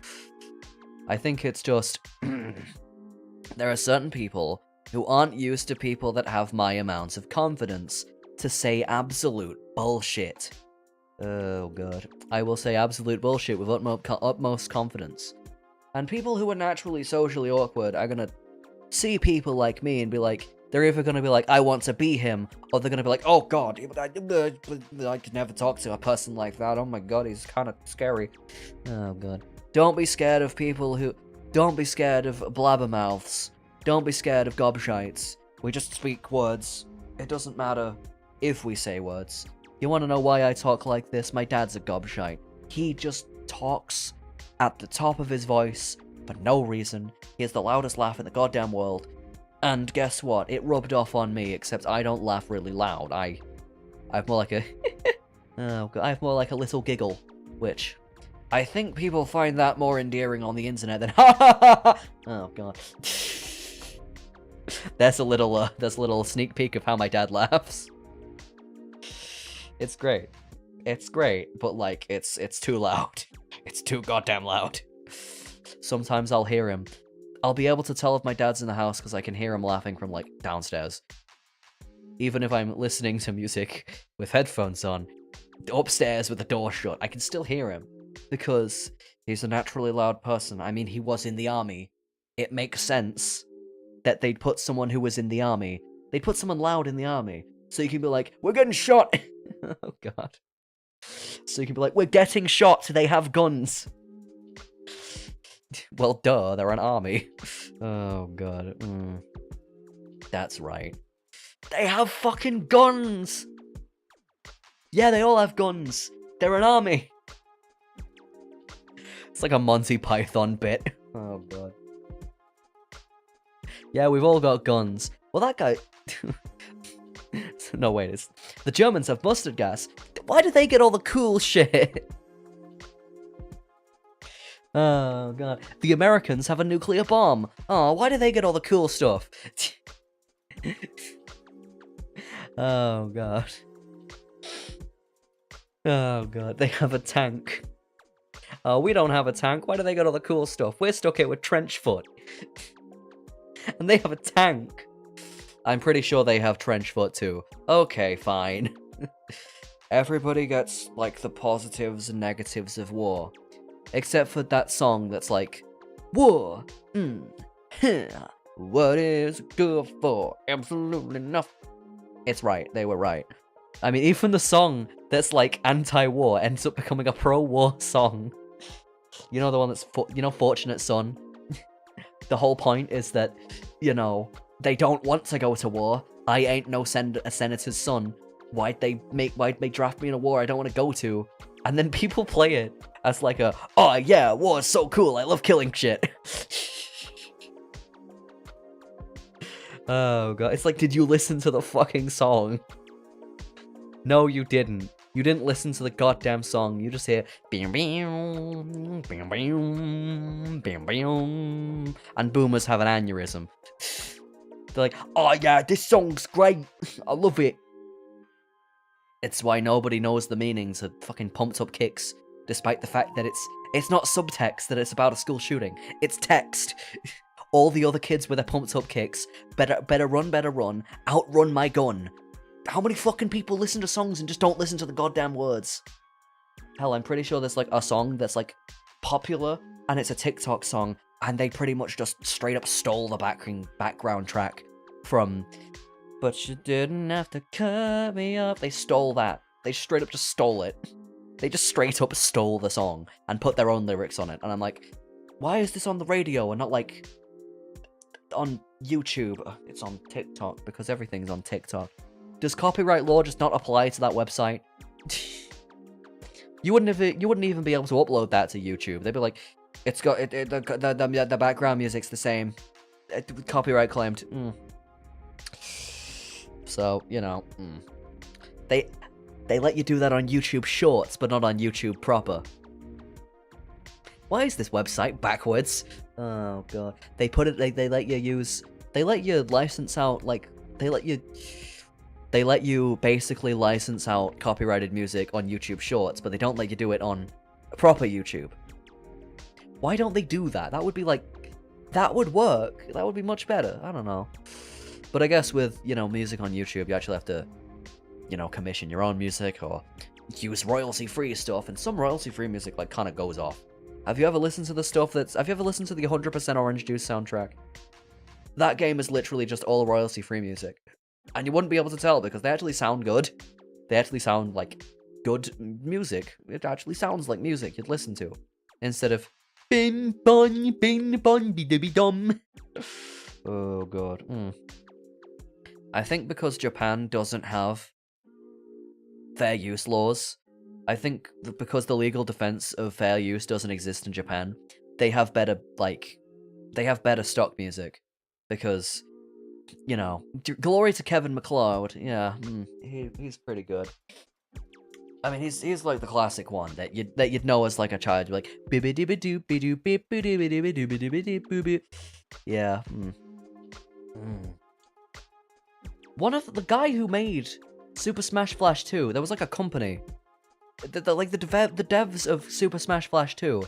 I think it's just there are certain people who aren't used to people that have my amount of confidence to say absolute bullshit. Oh god. I will say absolute bullshit with utmost confidence. And people who are naturally socially awkward are gonna see people like me and be like, they're either gonna be like, I want to be him, or they're gonna be like, oh god, I could never talk to a person like that. Oh my god, he's kind of scary. Oh god. Don't be scared of people who... Don't be scared of blabbermouths. Don't be scared of gobshites. We just speak words. It doesn't matter if we say words. You want to know why I talk like this? My dad's a gobshite. He just talks at the top of his voice for no reason. He has the loudest laugh in the goddamn world. And guess what? It rubbed off on me, except I don't laugh really loud. I have more like a... oh god, I have more like a little giggle, which... I think people find that more endearing on the internet than ha ha ha ha. Oh god. There's a little sneak peek of how my dad laughs. It's great. It's great, but like it's too loud. It's too goddamn loud. Sometimes I'll hear him. I'll be able to tell if my dad's in the house because I can hear him laughing from like downstairs. Even if I'm listening to music with headphones on, upstairs with the door shut, I can still hear him. Because he's a naturally loud person. I mean, he was in the army. It makes sense that they'd put someone who was in the army. They'd put someone loud in the army. So you can be like, we're getting shot! Oh god. So you can be like, we're getting shot, they have guns. Well, duh, they're an army. Oh god. That's right. They have fucking guns! Yeah, they all have guns. They're an army. It's like a Monty Python bit. Oh god. Yeah, we've all got guns. Well, that guy... No, wait, it's... The Germans have mustard gas. Why do they get all the cool shit? Oh god. The Americans have a nuclear bomb. Oh, why do they get all the cool stuff? Oh god. Oh god, they have a tank. Oh, we don't have a tank. Why do they get all the cool stuff? We're stuck here with trench foot. And they have a tank. I'm pretty sure they have trench foot too. Okay, fine. Everybody gets, like, the positives and negatives of war. Except for that song that's like, war, what is it good for? Absolutely nothing. It's right, they were right. I mean, even the song that's, like, anti-war ends up becoming a pro-war song. You know the one that's, Fortunate Son? The whole point is that, you know, they don't want to go to war. I ain't no a senator's son. Why'd they draft me in a war I don't want to go to? And then people play it as like a, oh yeah, war is so cool, I love killing shit. Oh god, it's like, did you listen to the fucking song? No, you didn't. You didn't listen to the goddamn song. You just hear bam bam bam bam bam bam, and boomers have an aneurysm. They're like, oh yeah, this song's great. I love it. It's why nobody knows the meanings of fucking pumped up kicks, despite the fact that it's not subtext that it's about a school shooting. It's text. All the other kids with their pumped up kicks, better run, outrun my gun. How many fucking people listen to songs and just don't listen to the goddamn words? Hell, I'm pretty sure there's like a song that's like popular and it's a TikTok song and they pretty much just straight up stole the background track from But You Didn't Have to Cut Me Off. They stole that. They straight up just stole it. They just straight up stole the song and put their own lyrics on it. And I'm like, why is this on the radio and not like on YouTube? It's on TikTok because everything's on TikTok. Does copyright law just not apply to that website? You wouldn't even be able to upload that to YouTube. They'd be like, it's got the background music's the same, copyright claimed. So you know, they let you do that on YouTube Shorts, but not on YouTube proper. Why is this website backwards? Oh god, they put it. They let you use. They let you license out like they let you They let you basically license out copyrighted music on YouTube Shorts, but they don't let you do it on proper YouTube. Why don't they do that? That would be like... That would work. That would be much better. I don't know. But I guess with, you know, music on YouTube, you actually have to, you know, commission your own music or use royalty-free stuff, and some royalty-free music, like, kind of goes off. Have you ever listened to the stuff that's... Have you ever listened to the 100% Orange Juice soundtrack? That game is literally just all royalty-free music. And you wouldn't be able to tell because they actually sound good. They actually sound like good music. It actually sounds like music you'd listen to. Instead of... Bin bon bin bon be dum. Oh god. I think because Japan doesn't have fair use laws, I think because the legal defense of fair use doesn't exist in Japan, they have better, like, they have better stock music. Because, you know, glory to Kevin MacLeod. Yeah, he's pretty good. I mean, he's like the classic one that you'd know as like a child. You're like, yeah. One of the guy who made Super Smash Flash 2, there was like a company, like the devs of Super Smash Flash 2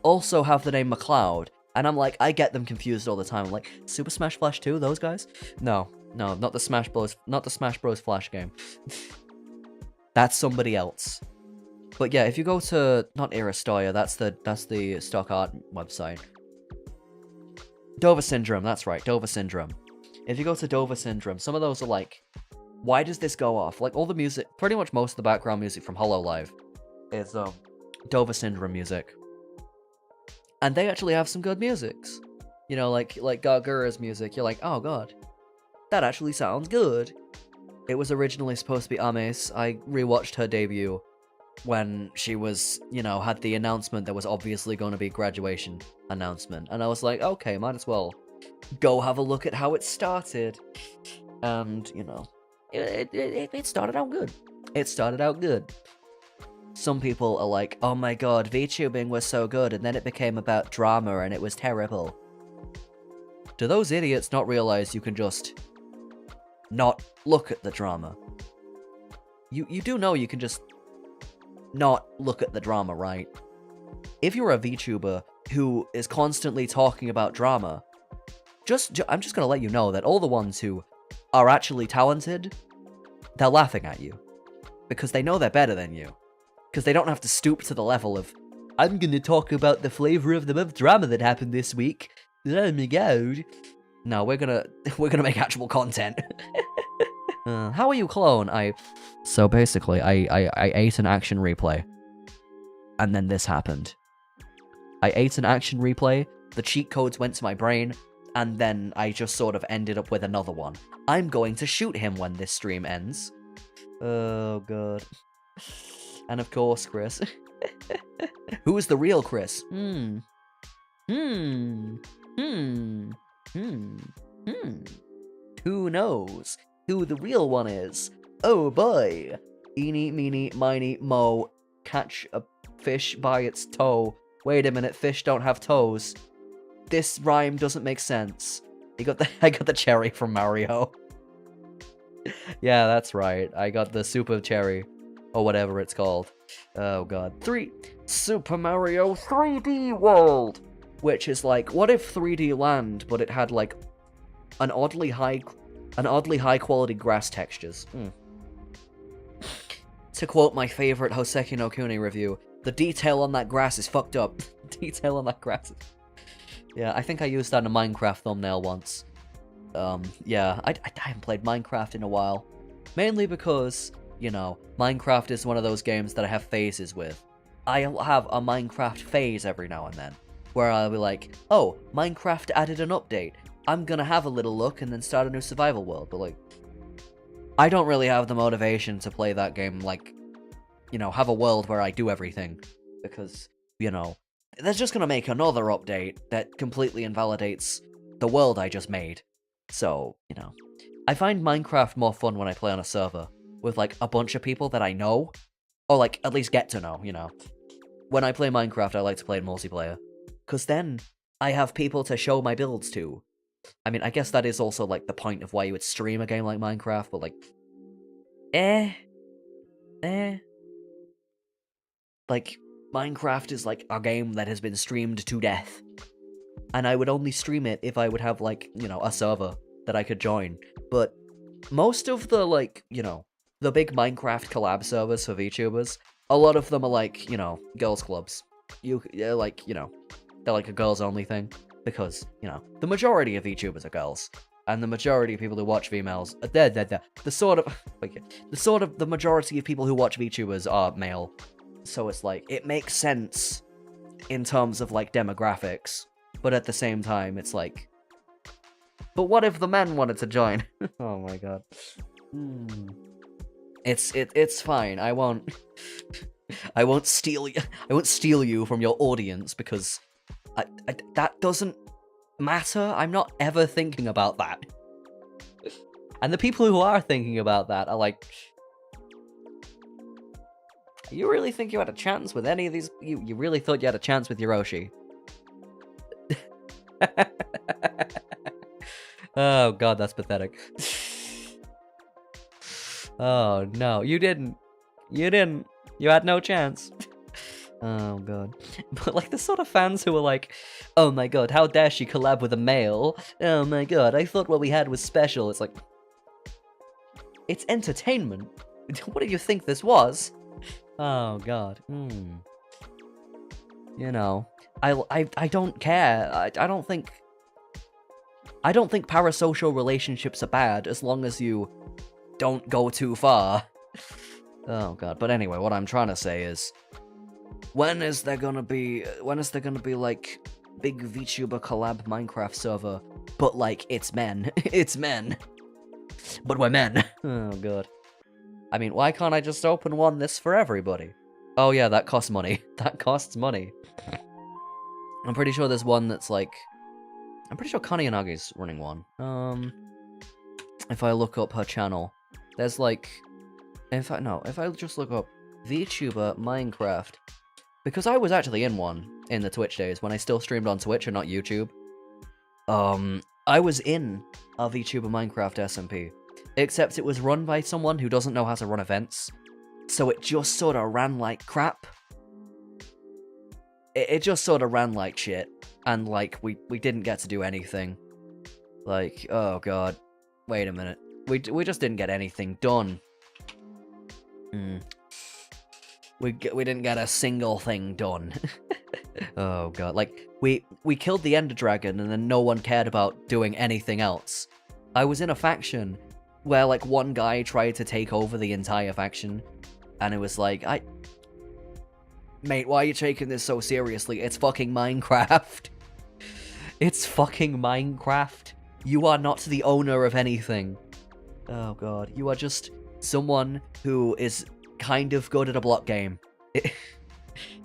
also have the name MacLeod, and I'm like, I get them confused all the time. I'm like, Super Smash Flash 2, those guys? No, not the Smash Bros. Not the Smash Bros. Flash game. That's somebody else. But yeah, if you go to, not Irastoya, that's the stock art website. Dover Syndrome, that's right, Dover Syndrome. If you go to Dover Syndrome, some of those are like, why does this go off? Like, all the music, pretty much most of the background music from Hololive is, Dover Syndrome music. And they actually have some good musics. You know, like Gargura's music, you're like, oh god, that actually sounds good. It was originally supposed to be Ames. I rewatched her debut when she was, you know, had the announcement there was obviously going to be graduation announcement. And I was like, okay, might as well go have a look at how it started. And, you know, it started out good. It started out good. Some people are like, oh my god, VTubing was so good, and then it became about drama and it was terrible. Do those idiots not realize you can just not look at the drama? You do know you can just not look at the drama, right? If you're a VTuber who is constantly talking about drama, I'm just gonna let you know that all the ones who are actually talented, they're laughing at you. Because they know they're better than you. Because they don't have to stoop to the level of, I'm gonna talk about the flavor of the month drama that happened this week. Oh my god. No, we're gonna make actual content. How are you, clone? So basically, I ate an action replay. And then this happened. I ate an action replay, the cheat codes went to my brain, and then I just sort of ended up with another one. I'm going to shoot him when this stream ends. Oh god. And of course, Chris. Who is the real Chris? Who knows who the real one is? Oh boy. Eeny, meeny, miny, mo. Catch a fish by its toe. Wait a minute, fish don't have toes. This rhyme doesn't make sense. I got the cherry from Mario. Yeah, that's right. I got the super cherry. Or whatever it's called. Oh god. Super Mario 3D World! Which is like, what if 3D Land, but it had like an oddly high quality grass textures. To quote my favorite Hoseki no Kuni review, the detail on that grass is fucked up. Detail on that grass. Yeah, I think I used that in a Minecraft thumbnail once. Yeah, I haven't played Minecraft in a while. Mainly because, you know, Minecraft is one of those games that I have phases with. I'll have a Minecraft phase every now and then, where I'll be like, oh, Minecraft added an update. I'm gonna have a little look and then start a new survival world, but like, I don't really have the motivation to play that game, like, you know, have a world where I do everything, because, you know, they're just gonna make another update that completely invalidates the world I just made. So, you know, I find Minecraft more fun when I play on a server with, like, a bunch of people that I know, or, like, at least get to know, you know. When I play Minecraft, I like to play in multiplayer, because then I have people to show my builds to. I mean, I guess that is also, like, the point of why you would stream a game like Minecraft, but, like, Eh. Eh. Like, Minecraft is like a game that has been streamed to death. And I would only stream it if I would have, like, you know, a server that I could join. But most of the, like, you know, the big Minecraft collab servers for VTubers, a lot of them are like, you know, girls clubs. They're like, you know, they're like a girls only thing. Because, you know, the majority of VTubers are girls. And the majority of people who watch females, the majority of people who watch VTubers are male. So it's like, it makes sense in terms of, like, demographics. But at the same time, it's like, but what if the men wanted to join? Oh my god. It's fine. I won't steal you from your audience because that doesn't matter. I'm not ever thinking about that. And the people who are thinking about that are like, you really think you had a chance with any of these? You really thought you had a chance with Hiroshi? Oh god, that's pathetic. Oh no, you didn't. You didn't. You had no chance. Oh god. But like the sort of fans who are like, oh my god, how dare she collab with a male? Oh my god, I thought what we had was special. It's like, it's entertainment. What do you think this was? Oh god. You know, I don't care. I don't think parasocial relationships are bad as long as you don't go too far. Oh god. But anyway, what I'm trying to say is, when is there gonna be like big VTuber collab Minecraft server, but like it's men. It's men. But we're men. Oh god. I mean, why can't I just open one this for everybody? Oh yeah, that costs money. That costs money. I'm pretty sure there's one that's like, I'm pretty sure Connie Inagi's running one. If I look up her channel, there's like, if I just look up VTuber Minecraft, because I was actually in one in the Twitch days when I still streamed on Twitch and not YouTube. I was in a VTuber Minecraft SMP, except it was run by someone who doesn't know how to run events, so it just sort of ran like crap. It just sort of ran like shit, and like we didn't get to do anything. Like, oh god, wait a minute, we just didn't get anything done. We didn't get a single thing done. Oh god, like we killed the Ender Dragon and then no one cared about doing anything else. I was in a faction where like one guy tried to take over the entire faction, and it was like, mate, why are you taking this so seriously? It's fucking Minecraft. It's fucking Minecraft. You are not the owner of anything. Oh god, you are just someone who is kind of good at a block game.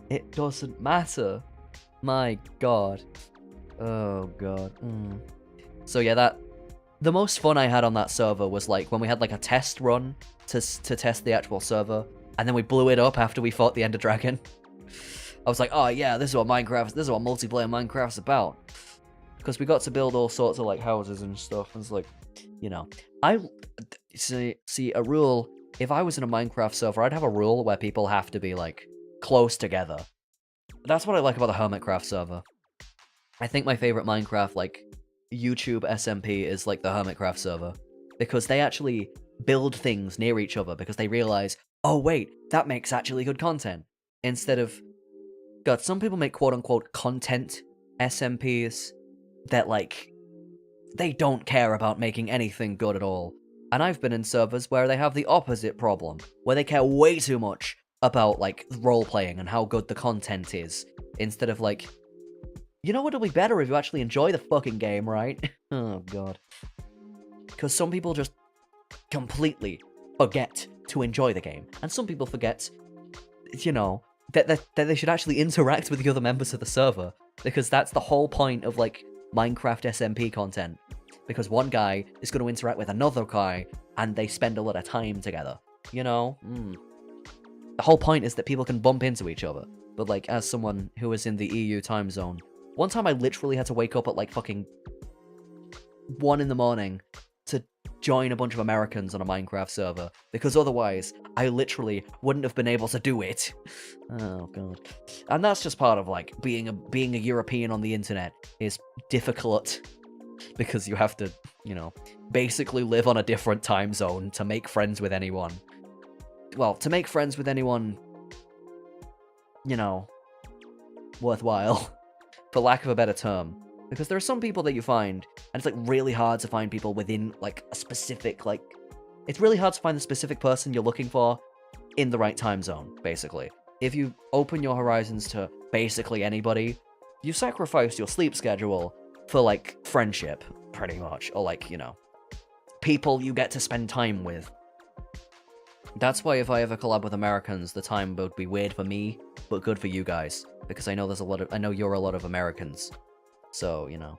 It doesn't matter. My god. Oh god. So yeah, the most fun I had on that server was like when we had like a test run to test the actual server, and then we blew it up after we fought the Ender Dragon. I was like, oh yeah, this is what multiplayer Minecraft's about. Because we got to build all sorts of like houses and stuff, and it's like, you know, I see a rule. If I was in a Minecraft server, I'd have a rule where people have to be like close together. That's what I like about the Hermitcraft server. I think my favorite Minecraft like YouTube SMP is like the Hermitcraft server, because they actually build things near each other because they realize, oh wait, that makes actually good content. Instead of, god, some people make quote-unquote content SMPs that, like, they don't care about making anything good at all. And I've been in servers where they have the opposite problem, where they care way too much about, like, role-playing and how good the content is, instead of, like, you know what'll be better if you actually enjoy the fucking game, right? Oh, god. Because some people just completely forget to enjoy the game, and some people forget, you know, that they should actually interact with the other members of the server, because that's the whole point of, like, Minecraft SMP content. Because one guy is going to interact with another guy, and they spend a lot of time together, you know? The whole point is that people can bump into each other. But, like, as someone who is in the EU time zone, one time I literally had to wake up at, like, fucking 1 in the morning to join a bunch of Americans on a Minecraft server, because otherwise, I literally wouldn't have been able to do it. Oh, God. And that's just part of, like, being a European on the internet is difficult, because you have to, you know, basically live on a different time zone to make friends with anyone. Well, to make friends with anyone, you know, worthwhile, for lack of a better term. Because there are some people that you find, and it's, like, really hard to find people within, like, a specific, like... It's really hard to find the specific person you're looking for in the right time zone, basically. If you open your horizons to basically anybody, you sacrifice your sleep schedule for, like, friendship, pretty much. Or, like, you know, people you get to spend time with. That's why if I ever collab with Americans, the time would be weird for me, but good for you guys. Because I know I know you're a lot of Americans. So, you know.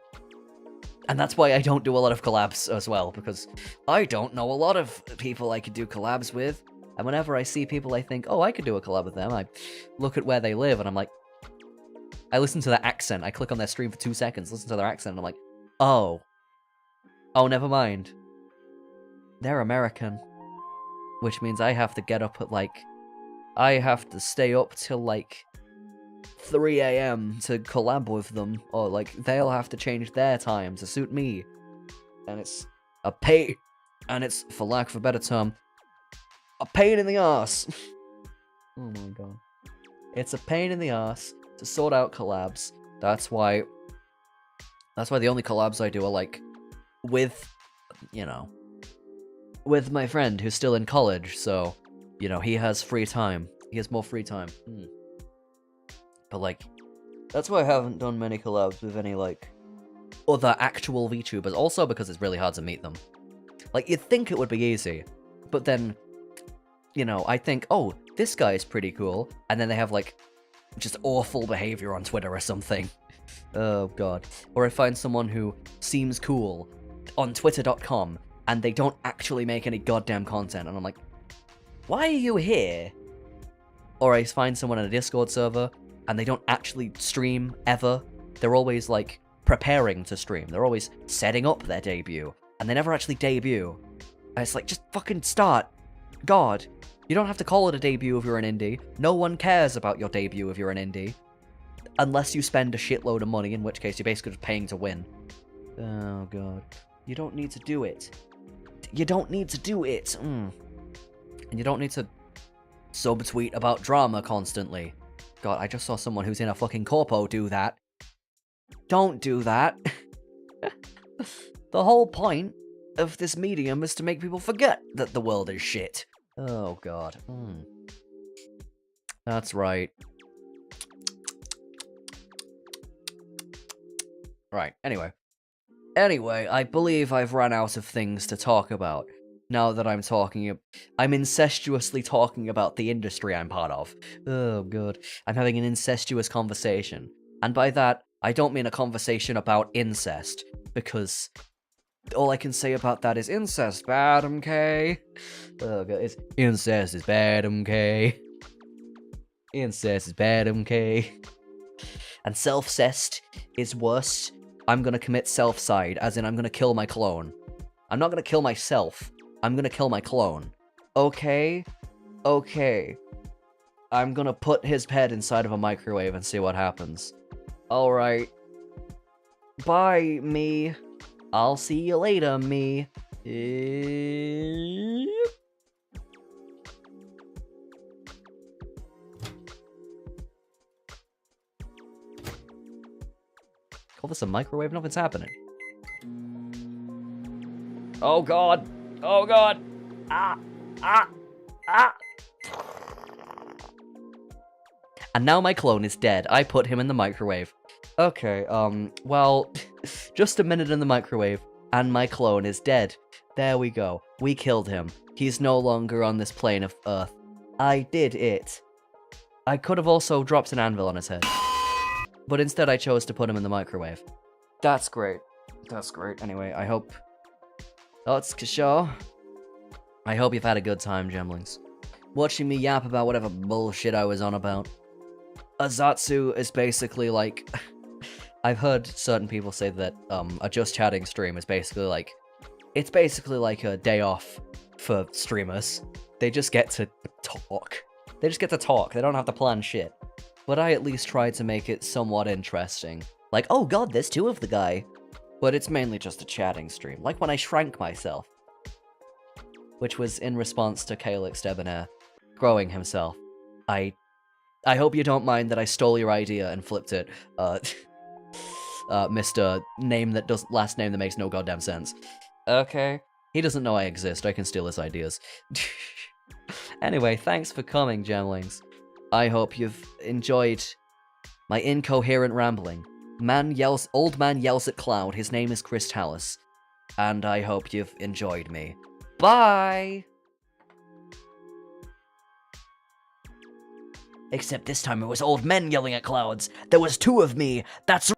And that's why I don't do a lot of collabs as well, because I don't know a lot of people I could do collabs with. And whenever I see people I think, oh, I could do a collab with them, I look at where they live, and I'm like... I listen to their accent, I click on their stream for 2 seconds, listen to their accent, and I'm like, oh. Oh, never mind. They're American. Which means I have to get up at, like... I have to stay up till, like... 3 AM to collab with them, or like they'll have to change their time to suit me, and it's a pain, and it's, for lack of a better term, a pain in the ass. Oh my god, it's a pain in the ass to sort out collabs. That's why the only collabs I do are like with, you know, with my friend who's still in college, so you know he has free time. He has more free time. But, like, that's why I haven't done many collabs with any, like, other actual VTubers. Also because it's really hard to meet them. Like, you'd think it would be easy. But then, you know, I think, oh, this guy is pretty cool. And then they have, like, just awful behavior on Twitter or something. Oh, God. Or I find someone who seems cool on twitter.com and they don't actually make any goddamn content. And I'm like, why are you here? Or I find someone in a Discord server and they don't actually stream, ever. They're always, like, preparing to stream. They're always setting up their debut, and they never actually debut. And it's like, just fucking start. God. You don't have to call it a debut if you're an indie. No one cares about your debut if you're an indie. Unless you spend a shitload of money, in which case you're basically just paying to win. Oh, God. You don't need to do it. You don't need to do it. And you don't need to subtweet about drama constantly. God, I just saw someone who's in a fucking corpo do that. Don't do that. The whole point of this medium is to make people forget that the world is shit. Oh, God. That's right. Right, anyway. Anyway, I believe I've run out of things to talk about. Now that I'm incestuously talking about the industry I'm part of. Oh, God. I'm having an incestuous conversation. And by that, I don't mean a conversation about incest, because all I can say about that is incest bad, okay? Oh, God. It's incest is bad, okay? Incest is bad, okay? And self-cest is worse. I'm gonna commit self-cide, as in I'm gonna kill my clone. I'm not gonna kill myself. I'm gonna kill my clone. Okay? Okay. I'm gonna put his head inside of a microwave and see what happens. Alright. Bye, me. I'll see you later, me. Call this a microwave? Nothing's happening. Oh, God. Oh, God. And now my clone is dead. I put him in the microwave. Okay, well, just a minute in the microwave, and my clone is dead. There we go. We killed him. He's no longer on this plane of Earth. I did it. I could have also dropped an anvil on his head. But instead I chose to put him in the microwave. That's great. That's great. Anyway, I hope... Oh, it's Kashaw. I hope you've had a good time, gemlings. Watching me yap about whatever bullshit I was on about. Azatsu is basically like... I've heard certain people say that a just chatting stream is basically like It's basically like a day off for streamers. They just get to talk. They just get to talk. They don't have to plan shit. But I at least tried to make it somewhat interesting. Like, oh god, there's two of the guy. But it's mainly just a chatting stream. Like when I shrank myself. Which was in response to Calyx Debonair growing himself. I hope you don't mind that I stole your idea and flipped it. Mr. Last name that makes no goddamn sense. Okay. He doesn't know I exist. I can steal his ideas. Anyway, thanks for coming, Gemlings. I hope you've enjoyed my incoherent rambling. Old man yells at cloud. His name is Chris Talus. And I hope you've enjoyed me. Bye! Except this time it was old men yelling at clouds. There was two of me. That's